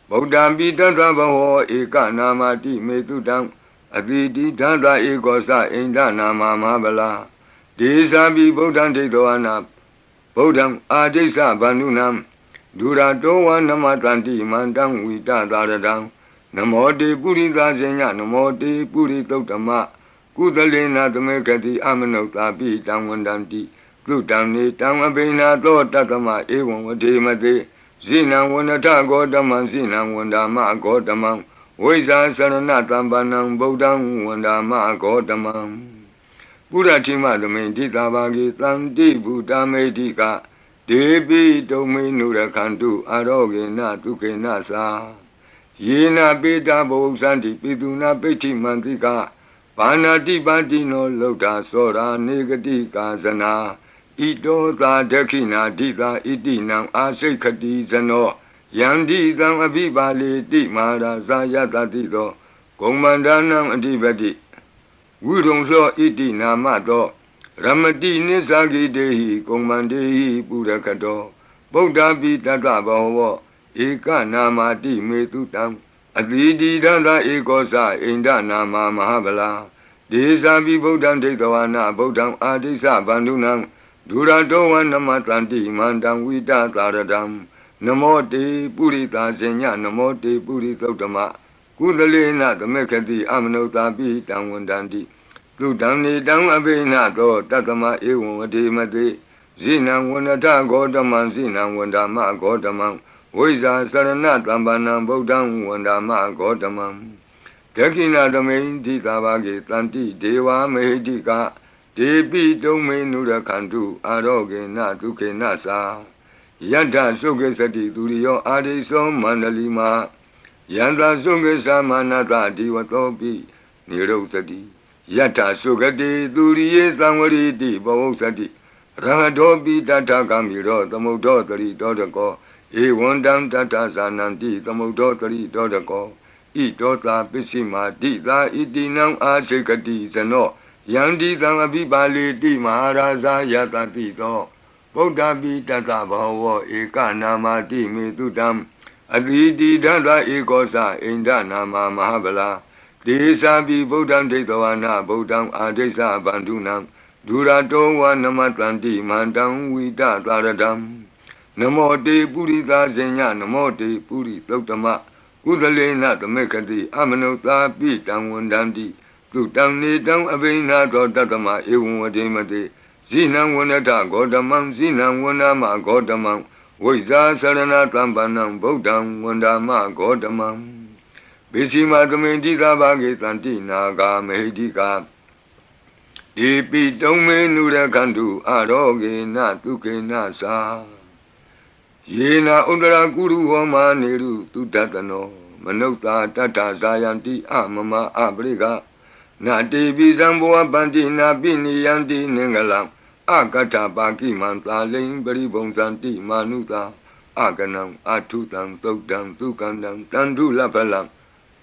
Buddha Bidanta Baho Eka Namati Metudam Aditi Tanta Egosa Inda Nama Mabala Desabi Buddha Tedoana Buddham Adesa Banunam Dura Doa Namatanti Mandam Vita Daradam Namo De Purita Zenya Namo De Puritotama Kudalena Tamekati Amanota Pitam Wandanti Kutamni Tamabina Do Tatama Ewan Vademate Zina Wanata Godaman Zina Wandama Godamam Weza Saranatambanam Bodam Wandama Godamam Puratima Domenti Tabagi Tanti Buddha Medika Debi Domi Nurakantu Arogena Tukena Sa Yena Beta Bosanti Piduna Peti Mantika Panati Bandino Lota Sora Negati Kazana Ito Ta Dekina Dita Itinam Asekati Zano Yandi Tam Abibali Di Mara Zayata Tito Komandanam Adibati Wudong Lo Iti Namato Ramati Nisagi Dehi Komandehi Purakato Buddha Bitata Baho Eka Namati Metutam Adidi Danda Ekosa Inda Nama Mahabala Desabi Buddham Tekawana Buddham Adisa Bandunam Duradowan Namatanti Mandam Vita Taradam Namo Te Purita Zenya Namo Te Puritotama Kudalena Tamekati Amanota Pitam Wandanti Tudamni Dam Abena Do Tatama Ewan Vademate Zina Wanata Godaman Zina Wandama Godamam Weza Sarana Tambanam Bodam Wandama Godamam Tekina Domain Titabagi Tanti Deva Mehedika Debi Domain Nurakantu Aroge Natuke Nasa Yata Suke Sati Duriyo Adiso Mandalima Yanta Suke Samanata Diwatopi Niro Sati Yata Sukati Duriye Samari Di Bavo Sati Rahadopi Tata Kamiro Tamodotari Dodako Ewandam Tata Sananti Tamodotari Dodako I Dota Pisima Dita Itinam Asekati Sano Yandi Tangabibali Di Maharaja Yata Tito Buddha Bi Tata Bhava Eka Namati Metutam Aditi Dada Ekosa Inda Nama Mahabala Desa Bi Buddham Detavana Buddham Adesa Bandunam Durato Wa Namatanti Mandam Vita Taradam Namo Te Purita Zenya Namo Te Puri Totama Udalena Tamekati Amanota Pitam Wandamti Tutam Nitam Abina Tatama Ewadimate Zinam Wanata Godamam Zinam Wanama Godamam Wiza Sarana Tambanam Bodam Wandama Godamam Bishima Kamendika Bagitanti Naga Mehidika Ipi Tome Nura Kandu Aroge Natuke Nasa Yena Undra Guru Homa Neru Tutatano Manota Tata Zayanti Amama Abriga Nati Bizamboa Bandina Bini Yanti Nengalam Akata Baki Manta Ling Beribong Santi Manuta Aganam Atutam Tokdam Tukandam Tandu Lapalam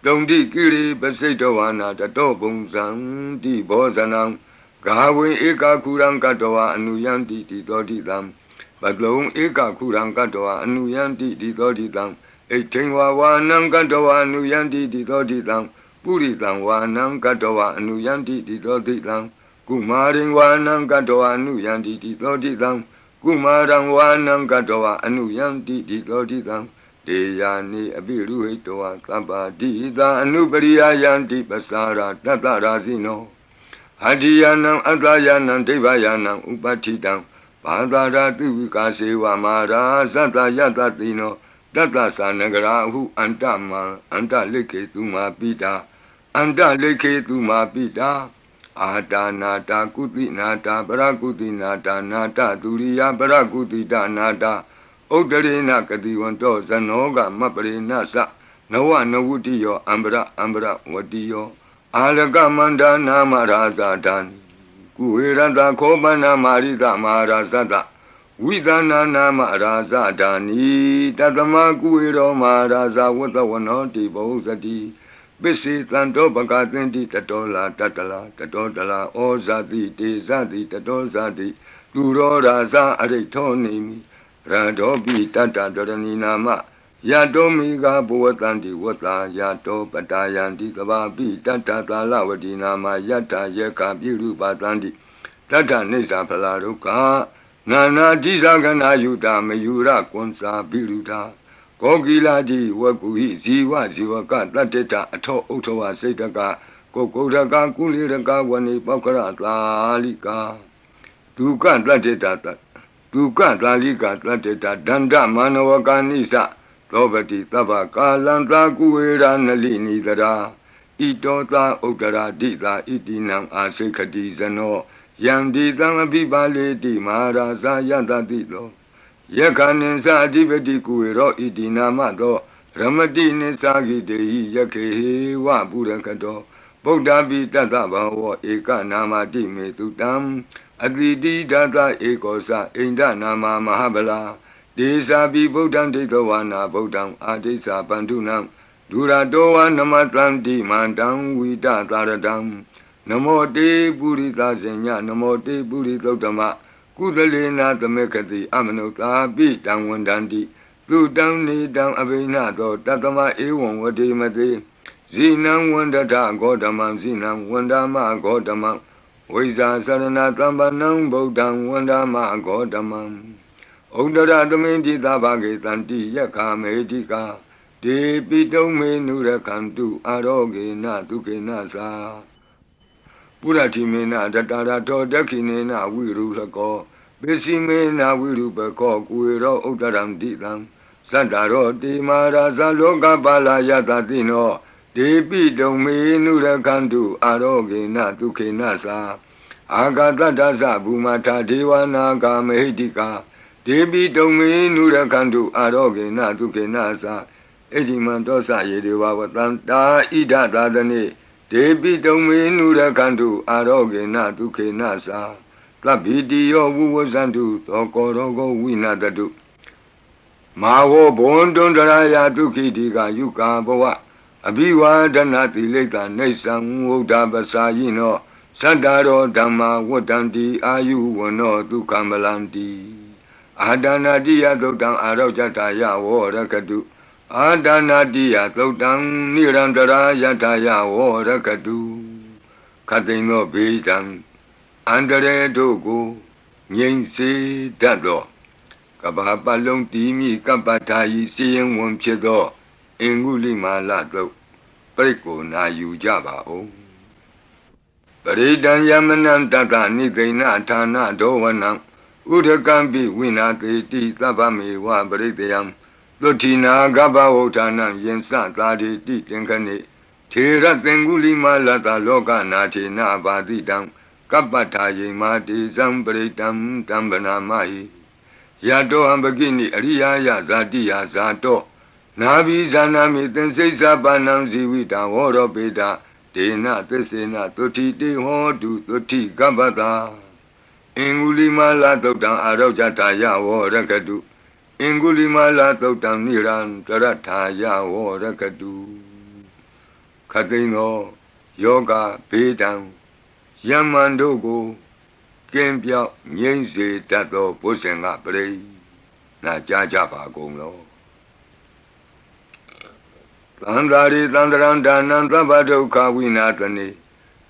Dondi Kiri Basetowana Tatobong Santi Bozanam Gawe Eka Kurang Katoa Anuyanti Titodidam Badlong Eka Kurang Katoa Anuyanti Titodidam Etingwa Wanang Katoa Anuyanti Titodidam Puritang Wanang Katoa Anuyanti Titodidam Kumaring Wanang Katoa Anuyanti Titodidam Kumarang Wanang Katoa Anuyanti Titodidam Deyani Abiru Hitoa Kabadida Anubariya Yanti Pasara Tatarazino Hadiyanam Atayanam Devayanam Upatidam Padara Tivika Seva Mara Sata Yatatino Tata Sanagarahu Antama Anta Leke Tuma Pita Anta Leke Tuma Pita Ata Nata Kuti Nata Parakuti Nata Nata Turiya Parakuti Nata Udarina Katiwanto Zanoga Mapare Nasa Nawa Nawutiyo Ambra Ambra Watiyo Alaga Manda Namaraza Dani Kuirada Kobana Marida Marazada Vidana Namaraza Dani Tatama Kuiro Maraza Watawanoti Bozati Bisi Tanto Bagatinti Tatola Tatala Tatotala Ozati Tezati Tatozati Turo Raza Aretonimi Radobi Tata Doraninama Yadomiga Buatanti Wata Yato Patayanti Kababi Tata Talawadinama Yata Yeka Biru Batanti Tata Nisa Palaruka Nana Dizagana Yuda Mayura Konsa Biruta Kogiladi Wakuhi Ziwa Ziwaka Tateta Ato Otowa Setaka Kokodaka Kuliraka Wani Pakara Lalika Duka Tateta Duka Lalika Tateta Danda Manawaka Nisa Robati Tabaka Lanta Kuera Nalini Dara Itota Utara Dita Itinam Asekati Zano Yandi Tangabibale Di Maharaza Yata Tito Yakanin Sadivati Kuero Itinamato Ramati Nisagi Dei Yake Wa Burakato Buddha Tata Bhava Eka Namati Metutam Aditi Data Ekosa Inda Nama Mahabala Desa Bi Buddham Detawana Buddham Adesa Bandunam Duradoa Namatanti Mandam Vita Taradam Namo Te Purita Zenya Namo Te Puritotama Kudalena Tamekati Amanota Bitam Wandanti Tutam Nidam Abinato Tatama Ewan Vadimati Zinam Wandata Godamam Zinam Wandama Godamam Viza Sarana Tambanam Buddham Wandama Godamam Udara Dominti Tabagi Tanti Yaka Medika De Pitome Nura Kantu Aroge Natuke Nasa Puratimena Tatara Todakinena Virulako Besimena Virupako Kuiro Udaram Ditam Sandaro Di Maraza Loka Bala Yatatino De Pitome Nura Kantu Aroge Natuke Nasa Agatata Bumata Dewana Kamehidika ဒေပိတုံမေနုရခန္တုအာရောဂေနဒုက္ခေနသာဣတိမံတောသယေဒေဝဝတံတာဣဒသာသနေဒေပိတုံမေနုရခန္တုအာရောဂေနဒုက္ခေနသာသဗ္ဗိတိယောဝုဝဇန္တုသောကောရောဂဝိနတတုမာဝောဘွန်တွန်တရာယဒုက္ခိတိကယုကာဘဝအဘိဝါဒနာတိလိတ္တနေသံဝုဒ္ဓပစာယိနောသတ္တရောဓမ္မာဝတ္တံတိအာယုဝနောဒုက္ခမလန္တိအာဒနာတိယသုတ်တံအာရောဇတာယဝောရကတုအာဒနာတိယသုတ်တံနိရန္တရာယထာယဝောရကတုခတိန်သောဘေးတံအန္တရေတို့ကိုငြိမ့်စေတတ်သောကဘာပတ်လုံးတီးမိကပ္ပထာယီစီရင်ဝင်ဖြစ်သောအင်္ဂုလိမာလသုတ်ပြိကိုနာယူကြပါဦးပရိဒံယမနံတတနိသိဏဌာနဒောဝနံဥဒကံပိဝိနာတိတိသဗ္ဗမေဝပရိတယံသုတိနာကပ္ပဝဋ္ဌာနံယင်စသာတိတိသင်္ခဏိထေရသင်္ဂုလိမာလတလောကနာထေနဘာတိတံကပ္ပထာယေမာတိဇံပရိတံတံဗနာမဟိယတောဟံပကိနိအရိယာယဇာတိယဇာတောနာဘိဇာနာမိသင်္စိစ္ဆပါဏံဇီဝိတံဝောရောပေတဒေနသစ္စေနသုတိတေဟောတုသုတိကပ္ပတာအင်္ဂုလိမာလသုတ်တံအာရောဇတာယဝောရကတုအင်္ဂုလိမာလသုတ်တံနိရန္တရထာယဝောရကတုခတိန်သောယောဂဘေးတံယမန်တို့ကိုကင်းပြောက်ငြိမ့်စေတတ်သောဘုဇင်ကပရိနာကြားကြပါကုန်လောသန္တာရိသန္တရံဒါနံသဗ္ဗဒုက္ခဝိနာတနိ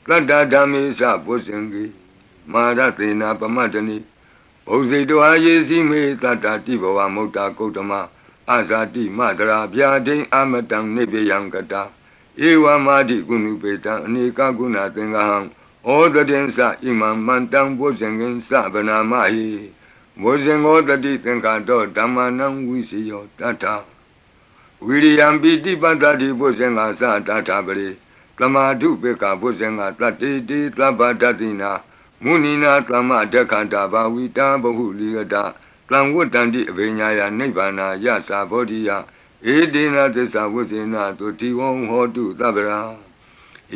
တတ္တဓမ္မေသဘုဇင်ကိမာရသေနာပမတ္တနိဘုဇိတောအာယေစီမေတတ္တတိဘဝမုတ်တာကုတ္တမအာဇာတိမတရာဗျာဒိံအမတံနိဗ္ဗယံကတာဧဝမာတိကုဏုပေတံအနေကကုဏသင်္ဃဟံဩတတိသဣမံမန္တံဘုဇင်ကင်သဗနာမဟိဘုဇင်ဩတတိသင်္ခါတောဓမ္မနံဝိစီယောတတ္ထဝိရိယံပိတိပတ္တိဘုဇင်္ဂသတ္ထပရိသမာဓုပေကဘုဇင်္ဂတတ္တိတိသဗ္ဗတတိနာမုနိနာသမဒက္ခတာဘာဝိတာဘဟုလိယတာတံဝတ္တန္တိအဘိညာယနိဗ္ဗာနာယသာဘောဓိယဧတေနသစ္စာဝိသေနသုတိဝံဟောတုသဗ္ဗရာ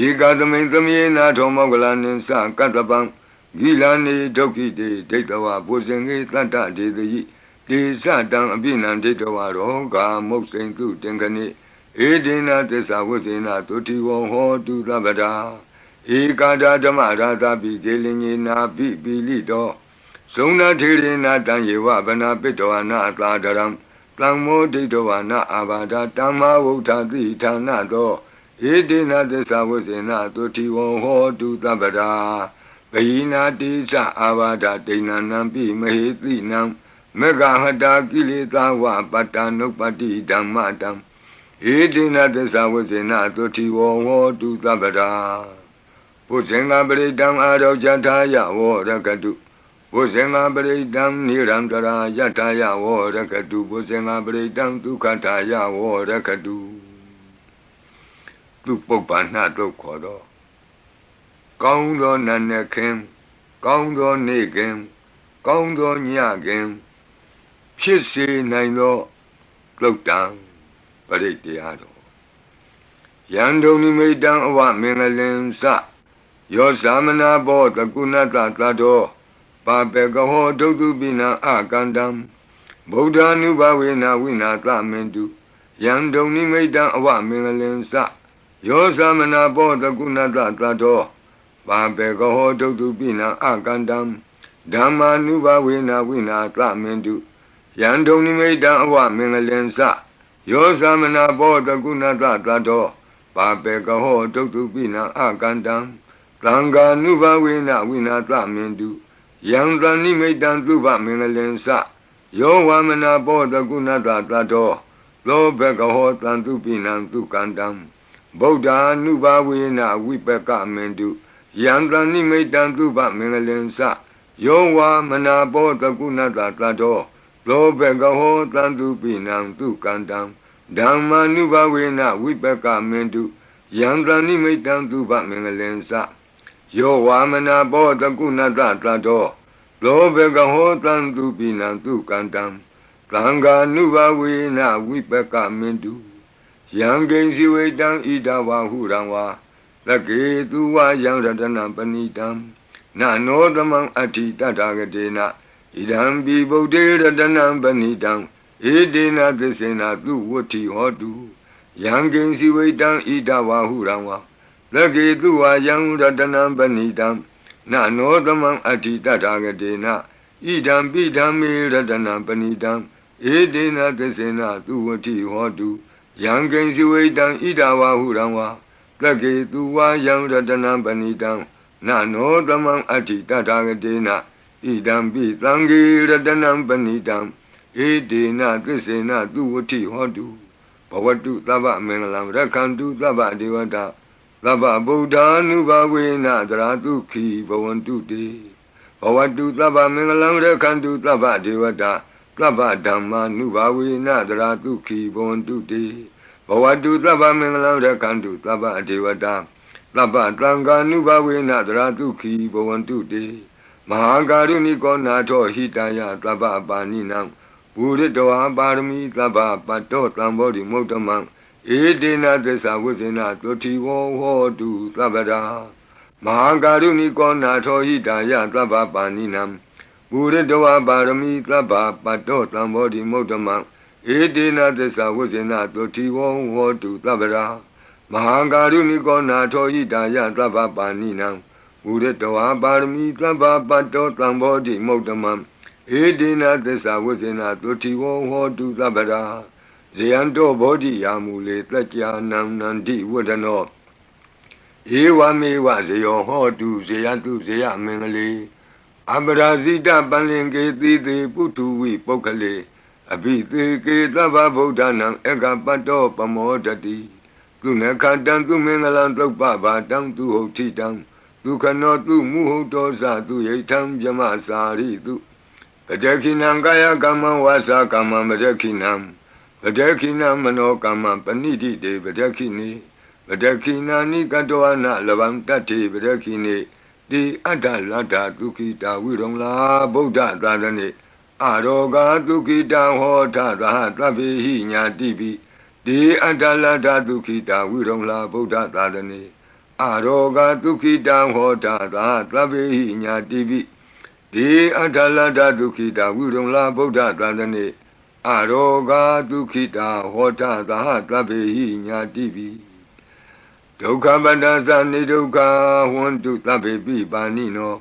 ဧကသမိန်သမေနာထောမောကလနိသကတ္တပံဂိလာနေဒုက္ခိတေဒိဋ္ဌဝဘုဇင်္ဂေတတ္တဒေတိတေသတံအပိနံဒိဋ္ဌဝရောဂာမုတ်စိန်တုတင်ခဏိဧတေနသစ္စာဝိသေနသုတိဝံဟောတုသဗ္ဗရာဧကာဒဓမ္မရာသပိကေလင်ညေနာပိပိလိတောဇုံနာထေရေနာတံယေဝဗနာပိတောနာသာဒရံတံမောဒိဋ္ဌဝနာအာဘာဒတမ္မာဝုဋ္ဌတိဌာနသောဧတေနသစ္စာဝိသေနသုတိဝံဟောတုသဗ္ဗရာဘိနာတိသအာဘာဒဒိဏနံပိမဟေတိနံမေဃဟတာကိလေသာဝပတ္တနုပ္ပတိဓမ္မတံဧတေနသစ္စာဝိသေနသုတိဝံဟောတုသဗ္ဗရာဘုဇင်္ဂပရိတံအာရောဇထာယဝောရကတုဘုဇင်္ဂပရိတံနိရန္တရာယထာယဝောရကတုဘုဇင်္ဂပရိတံဒုက္ခထာယဝောရကတုသူပုပ္ပန္နတုတ်ခေါ်တော့ကောင်းသောနတ်နဲ့ခင်ကောင်းသောနေ့ခင်ကောင်းသောညခင်ဖြစ်စေနိုင်သောသုတ်တံပရိတရားတော်ယံဒုံနိမိတံအဝမင်္ဂလင်္စယောသမနာဘောတကုဏတသတ္တောပါပေကဟောဒုတုပိနံအကန္တံဗုဒ္ဓ ानु ဘဝေနဝိနာသမင်တုယံဒုံနိမိတံအဝမင်္ဂလင်္စယောသမနာဘောတကုဏတသတ္တောပါပေကဟောဒုတုပိနံအကန္တံဓမ္မာနုဘဝေနဝိနာသမင်တုယံဒုံနိမိတံအဝမင်္ဂလင်္စယောသမနာဘောတကုဏတသတ္တောပါပေကဟောဒုတုပိနံအကန္တံသံဃာနုဘဝေနဝိနာသမင်တုယံတဏိမိတံသုဘမင်္ဂလင်္စယောဝမနာဘောတကုဏတသတ္တောသောဘကဟောတံသုပိနံသုကန္တံဗုဒ္ဓ ानु ဘဝေနဝိပကမင်တုယံတဏိမိတံသုဘမင်္ဂလင်္စယောဝမနာဘောတကုဏတသတ္တောသောဘကဟောတံသုပိနံသုကန္တံဓမ္မာနုဘဝေနဝိပကမင်တုယံတဏိမိတံသုဘမင်္ဂလင်္စယောဝါမနာဘောတကုဏတသတ္တောသ လောဘကဟောတံသူပိနံသူကန္တံသံဃာနုဘဝေနဝိပကမင်တုယံကိဉ္စီဝေတံဣဒဝါဟုရံဝါသကေသူဝယံရတနံပဏိတံနနောသမံအဋ္ဌိတထာဂတေနဣဒံပိဗုဒ္ဓေရတနံပဏိတံဧတေနသစ္စေနသူဝတ္ထိဟောတုယံကိဉ္စီဝေတံဣဒဝါဟုရံဝါသကေသူဝယံရတနံပဏိတံနနောသမံအဋ္ဌိတထာဂတေနဣဒံပိဓမ္မေရတနံပဏိတံဧတေနသစ္စေနသူဝတ္ထိဟောတုယံကိဉ္စီဝေတံဣဒဝါဟုရံဝါသကေသူဝယံရတနံပဏိတံနနောသမံအဋ္ဌိတထာဂတေနဣဒံပိသံဃေရတနံပဏိတံဧတေနသစ္စေနသူဝတ္ထိဟောတုဘဝတုသဗ္ဗမင်္ဂလံရက္ခန္တုသဗ္ဗဒေဝတာသဗ္ဗဗုဒ္ဓ ानु ဘဝေနသရတုခိဘဝန္တုတေဘဝတုသဗ္ဗမင်္ဂလံရက္ခန္တုသဗ္ဗဒေဝတာသဗ္ဗဓမ္မာနုဘဝေနသရတုခိဘဝန္တုတေဘဝတုသဗ္ဗမင်္ဂလံရက္ခန္တုသဗ္ဗဒေဝတာသဗ္ဗသံဃာနုဘဝေနသရတုခိဘဝန္တုတေမဟာကာရုဏိကောနာထောဟိတယသဗ္ဗပါဏိနံပုရိတောပါရမီသဗ္ဗပတ္တောသံဘောဓိမုဒ္ဓမံဧတေနသစ္စာဝိဇ္ဇနာသုတိဝဟောတုသဗ္ဗရာမဟာကာရုဏိကောနာထောဟိတယသဗ္ဗပါဏိနံပုရိတောပါရမီသဗ္ဗပတ္တောသံဘောဓိမုဒ္ဓမံဧတေနသစ္စာဝိဇ္ဇနာသုတိဝဟောတုသဗ္ဗရာမဟာကာရုဏိကောနာထောဟိတယသဗ္ဗပါဏိနံပုရိတောပါရမီသဗ္ဗပတ္တောသံဘောဓိမုဒ္ဓမံဧတေနသစ္စာဝိဇ္ဇနာသုတိဝဟောတုသဗ္ဗရာဇယံတောဘောဓိယာမူလေတက္ကြာနံနန္တိဝဒနောဧဝမေဝဇယောဟောတုဇယတုဇယမင်္ဂလေအပရာဇိတပန္လင်ကေတိတေပုထုဝိပုဂ္ဂလေအဘိသေကေသဗ္ဗဗုဒ္ဓနံဧကပတ္တောပမောဒတိသူနခတံသူမင်္ဂလံသုပ္ပဘာတံသူဟုတ်ထိတံဒုက္ခနောသူမုဟုတ်တောဇသူယိထံဗြမစာရိတုပတခိနံကာယကမ္မဝါစာကမ္မပတခိနံပတခိနမနောကမ္မပဏိတိတေပတခိနေပတခိနာနိကတောနလဗံတတ္တိပတခိနေတိအတ္တလတ္တဒုက္ခိတာဝိရုံလာဗုဒ္ဓသာသနေအရောဂဒုက္ခိတဟောထသဟသဗ္ဗေဟိညာတိပိတိအတ္တလတ္တဒုက္ခိတာဝိရုံလာဗုဒ္ဓသာသနေအရောဂဒုက္ခိတဟောထသဟသဗ္ဗေဟိညာတိပိတိအတ္တလတ္တဒုက္ခိတာဝိရုံလာဗုဒ္ဓသာသနေအရောဂဒုက္ခိတာဟောထသဟသဗ္ဗေဟိညာတိပိဒုက္ခပတ္တသနိဒုက္ခဟွန္တုသဗ္ဗေပိပါဏိနော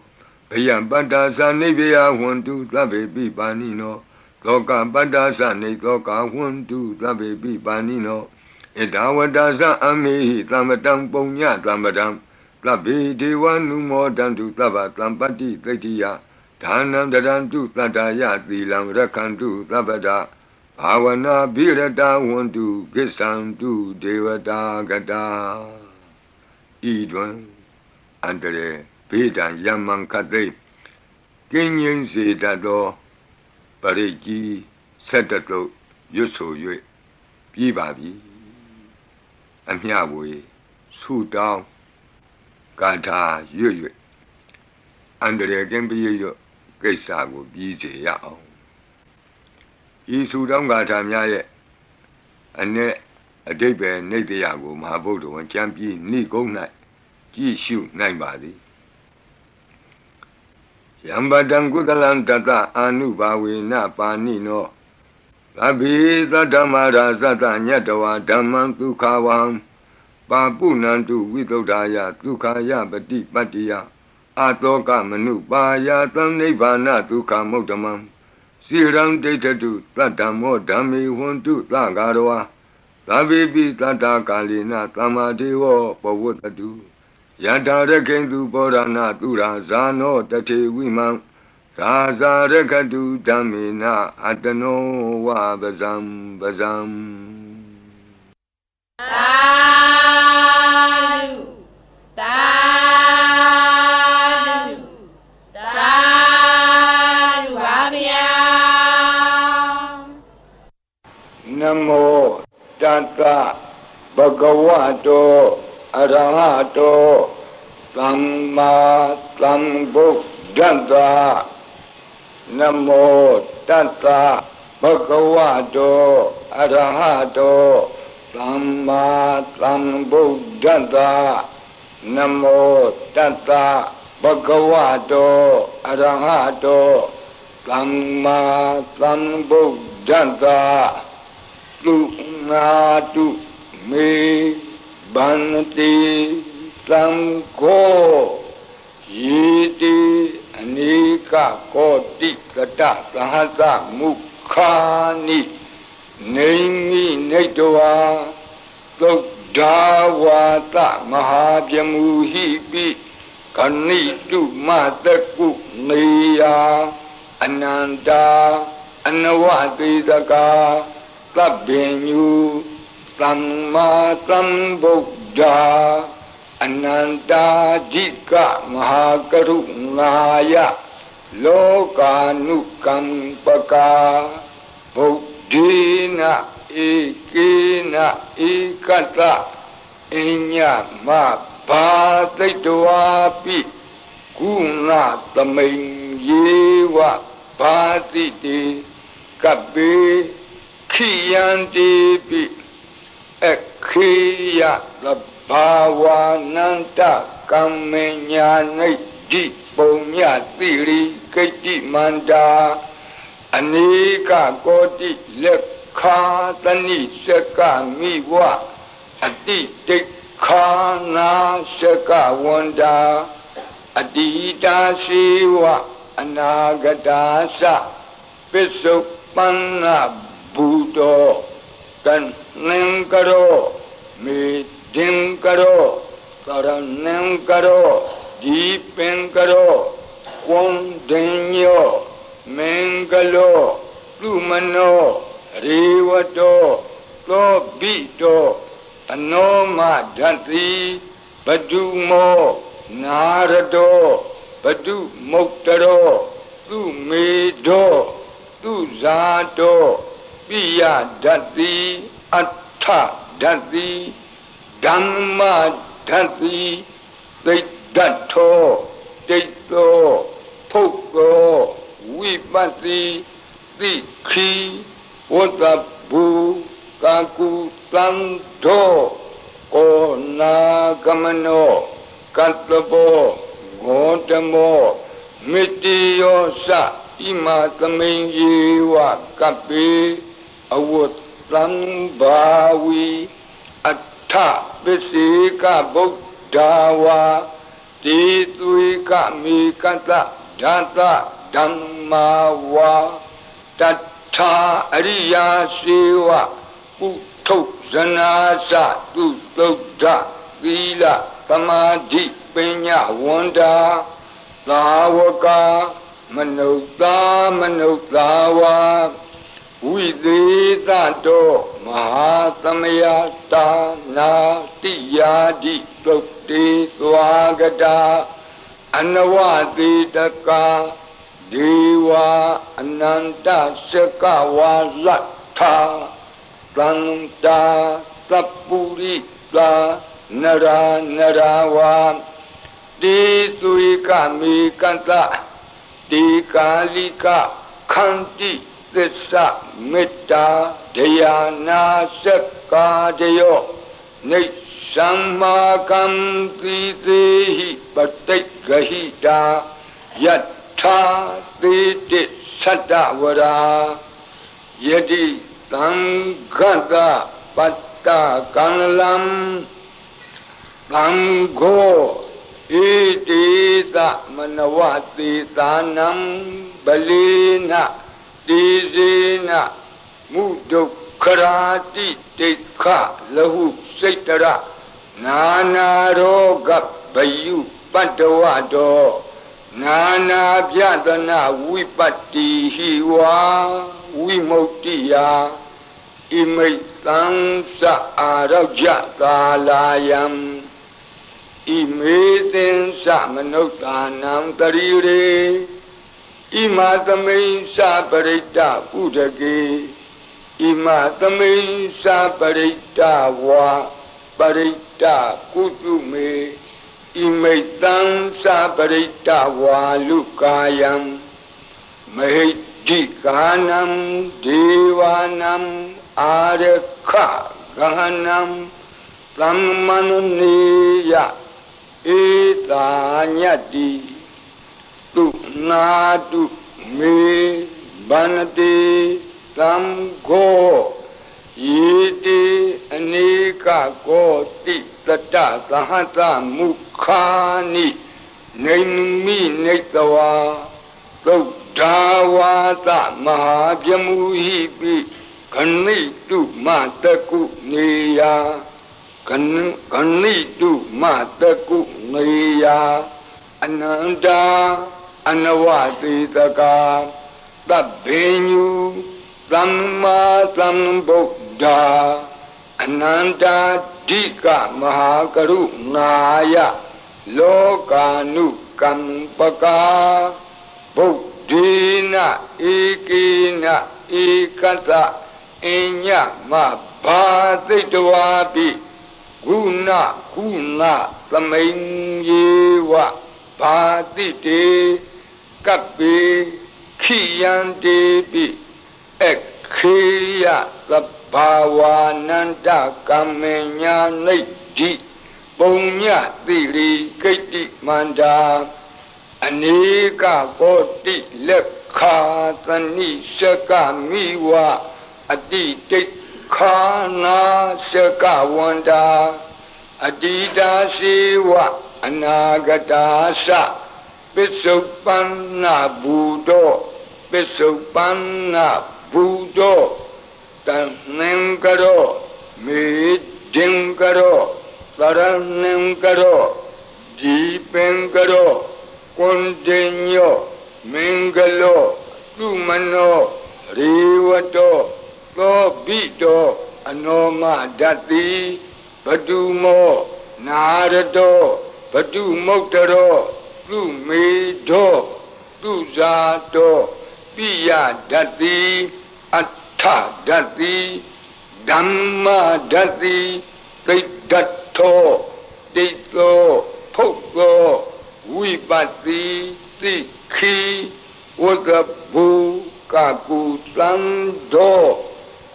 ဘယံပတ္တသနိဗ္ဗယဟွန္တုသဗ္ဗေပိပါဏိနောသောကပတ္တသနိသောကဟွန္တုသဗ္ဗေပိပါဏိနောဣဒဝတ္တသအမေဟိသမ္ပတံပုညသမ္ပတံသဗ္ဗေဒေဝနုမောတံတုသဗ္ဗသံပတ္တိသိတ္တိယဒါနံတရံတုသတ္တယသီလံရက္ခန္တုသဗ္ဗဒဘာဝနာဘိရတဝန္တုကိစ္ဆံတုဒေဝတာကတာဤတွင်အန္တရေဘေဒံယမံခသိကင်းငြိမ်းစေတတ်သောပရိကြီးဆက်တတုရွတ်ဆို၍ပြီးပါပြီအမျှဝေဆုတောင်းကာထာရွတ်၍အန္တရေကင်းပြည့်ရွတ်ကိစ္စကိုပြီးစေရအောင်ဤဆုတောင်းကာထာများရဲ့အ내အဓိပ္ပာယ်နိတ္တယကိုမဟာဗုဒ္ဓဝံကျမ်းပြီးဏိကုံး၌ကြည့်ရှုနိုင်ပါသည်ယံပတံကုသလံတတအာနုဘာဝေနပါဏိနောသဗ္ဗေသတ္တမရာသတ္တညတဝါဓမ္မံဒုက္ခဝံပါပုဏ္ဏံတုဝိသုဒ္ဓာယဒုက္ခယပတိပတ္တိယအာတောကမနုပါယသံနိဗ္ဗာနဒုက္ခမုဒ္ဓမံစိရံဒိဋ္ဌတုသတ္တမောဓမ္မေဟွန္တုသဂါရဝါသဗ္ဗေပိသတ္တကာလိနသမ္မာဒေဝပဝတ္တုယထာရခိန္တုဘောရဏသူရာဇာနောတထေဝိမံသာဇာရခတုဓမ္မေနအတနောဝပဇံပဇံသာဓုသာဓုသာဓုပါဗျာနမောတတ္တဘဂဝတောအရဟတောသမ္မာသမ္ဗုဒ္ဓတ္တ Namo Tassa Bhagavato Arahato Samma Sambuddhassa Namo Tassa Bhagavato Arahato Samma Sambuddhassa Lunatu Me Bhanti Sangho Yiti Anika Koti Kata Sahasa Mukhani Naimi Naitwa Sodhavata Mahabhyamuhipi Kanitu Mataku Niya Ananda Anavadidaka Tabbinyu Samma Sambuddha Ananda Jika Mahakarunaya Lokanukampaka Buddhina Ikina Ikata Inya Mabhataitwapi Guna Taming Yewa Bhatiti Kabe Khiyantipi Ekhiya Bhavananta Kammenyani Diponya Tiri Keti Manda Anika Koti Lekha Tani Seka Miwa Ati Tekhana Seka Wanda Adita Siwa Anagadasa Pisupana Buddha Kan Nengkaro Meeting karo, karanam karo, deeping karo, kondenyo, mengalo, lumano, riwato, lobito, anoma dhanti, badumo, narado, badu moktaro, lumedo, luzato, piya dhanti, atta dhanti, Dhamma dhanti, Daitto, Daitto, Pukko, Vipati, Dikhi, Vatabu, Kaku, Tanto, Onagamano, Katlabo, Gotamo, Mitiyosa, Imatamenyiwa, Kapi, Awut, Lambawi, Atta Visika Buddhawa Tituika Mikata Data Dhammawa Tattha Ariya Siva Utto Zanasa Tuttodha Vila Samadhi Pinya Wanda Lavaka Manutawa Viditato Mahasamayata Natiyadi Tukti Swagata Anavaditaka Deva Ananta Sakawa Latha Santa Sapurita Nara Narawa Disuika Mikanta Dikalika Kanti Tissa Mitta Dhyana Sakadayo Nishammakam Tidehi Patikahita Yatha Titi Sattavara Yadi Sangata Patta Kanalam Sangho Itita Manavati Sanam Balina Dizina Mudukharati Tekha Lahu Saitara Nana Roga Bayu Padavado Nana Vyadana Vipati Hiwa Vimoktiya Imai Samsa Araja Kalayam Imeten Samanotanam Tarire Imatame Saparita Udage Imatame Saparita Wa Parita Kutume Imetan Saparita Wa Lukayam Mahiti Ganam Devanam Arekha Ganam Brahmanuniya Etanyati Tu Nadu Me Banati Tamgo Yiti Anika Koti Tata Sahata Mukhani Naimi Netawa Dawata Mahabyamuhipi Kanitu Mataku Niya Kanitu Mataku Niya Ananda Anawati Taka Tabbenyu Brahma Sambuddha Ananda Dika Mahakarunaya Lokanu Kampaka Buddhina Ikina Ikata Inya Mabhaditwapi Guna Guna Samayyewa Bhadite Kapi Khiyandepi Ekhiya Sabhavananda Kamenya Nidhi Punya Tiri Kiti Manda Anika Koti Lekha Tani Shaka Miwa Aditi Khana Shaka Wanda Adida Siwa Anagadasa Pisupana Buddho Pisupana Buddho Tanengaro Midingaro Saranengaro Deepengaro Kondenyo, Mengalo, Lumano, Riwato, Lobito, Anoma Dati, Padumo, Narado, Padumotaro, Lumido, Luzato, Pia Dati, Atta Dati, Dhamma Dati, Dato, Dito, Poko, Wipati Tikhi Wagabu Kaku Sando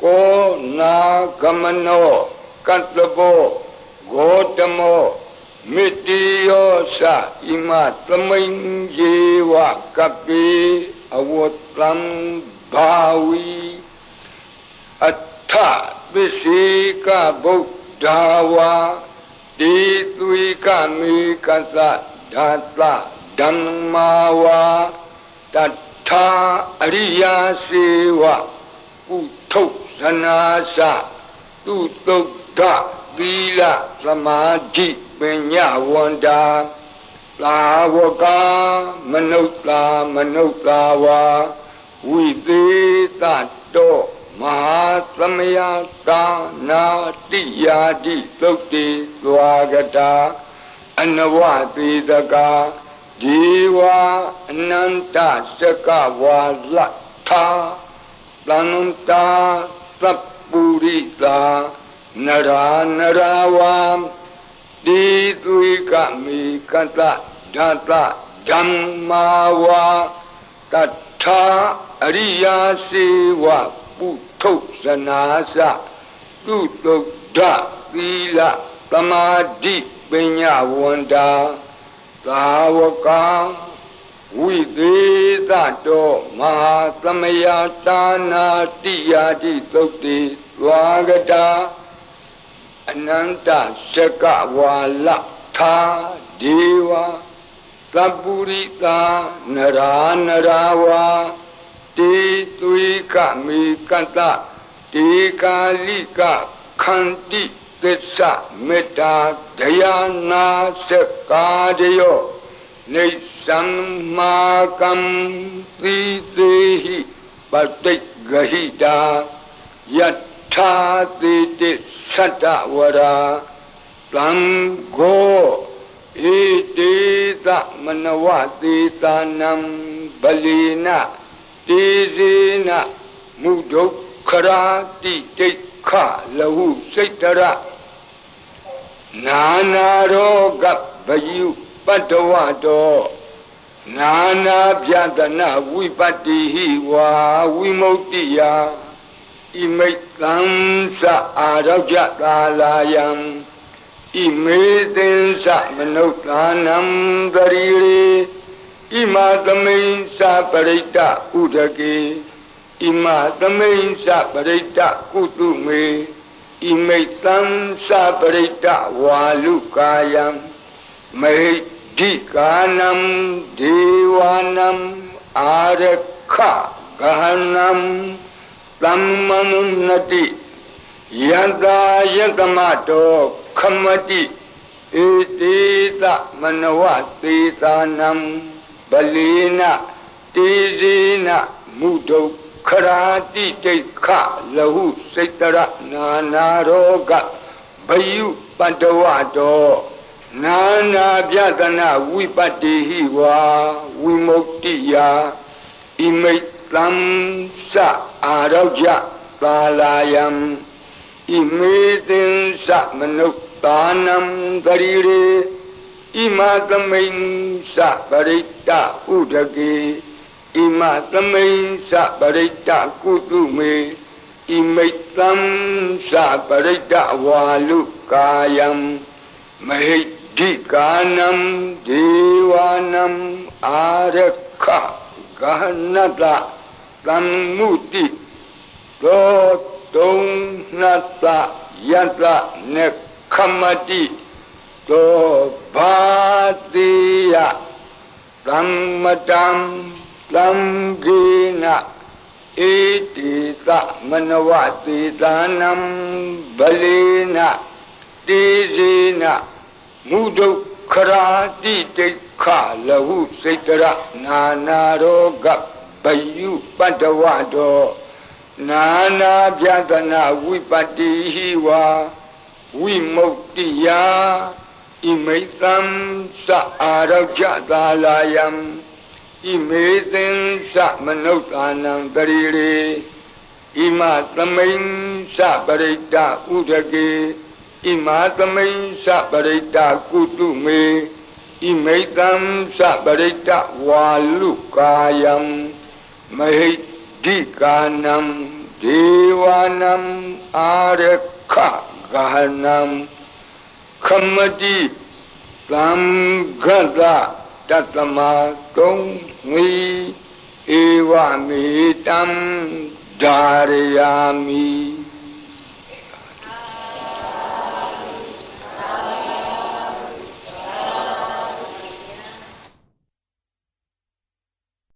Ko Nagamano Katlabo Gotamo Mitiyosa Ima Tamayyewa Kapi Awotlam Bhawi Atta Visika Buddhawa Ditwika Mikasa Data Dhammawa Tata Ariya Sewa Utto Sanasa Tutokta Gila Samadhi Penyawanda Lawaka Manutlawa Vidita Do Mahasamaya Dana Diyadi Sokti Swagata Anawati Daga Jiva Ananta Sakawala Tha Plananta Sapurita Nara Naravam Ditwika Mikata Data Dhammawa Tata Ariya Sewa Putto Sanasa Tutokda Sila Samadhi Penyawanda Sawaka Vidita Do Mahasamaya Dana Diyadi Sokti Swagata Ananta Sakawala Tha Deva Sapurita Nara Narawa Ditwika Mikata Tikalika Khanti Tessa Metta Dayana Sakadayo Nisammakam Tidehi Patigahita Yatha Titi Satavara Plango Idita Manawati Tanam Balina Tizina Mudokharati Tekha Lahu Saitara Nana Roga Bayu Padawado Nana Pyatana Vipati Wa Vimuktiya Imaitansa Arajatalayam Imaitansa Manuktanam Darire Imatamensa Parita Udake Imatamensa Parita Kutume Imaitansa Parita Walukayam Dikanam Devanam Arakha Gahanam Tammanunati Yada Yadamato Kamati Etita Manawati Tanam Balina Tizina Mudo Karati Teka Lahu Setara Nanaroga Bayu Padawado Nana Vyatana Vipati Wa Vimuktiya Imaitam Sa Araja Kalayam Imaitin Sa Manuktanam Darire Imatamain Sa Parita Udake Imatamain Sa Parita Kutume Imaitam Sa Parita Walukayam Dikanam Devanam Arakha Gahanata Tamuti Totong Nata Yata Nekamati To Bhatiya Tammatam Tamgina Etita Manavati Tanam Balina Tizina Mudo Karati Teka Lahu Setara Nanaroga Bayu Padawado Nana Vyatana Vipati Wa Vimuktiya Imaitam Sa Arajatalayam Imaitam Sa Manuktanam Darire Imatamain Sa Parita Udake Imatamain Sa Parita Kutume Imaitam Sa Parita Walukayam Dikanam Devanam Arakha Gahanam Kamati Tamgada Tatama Tongmi Evamitam Dharayami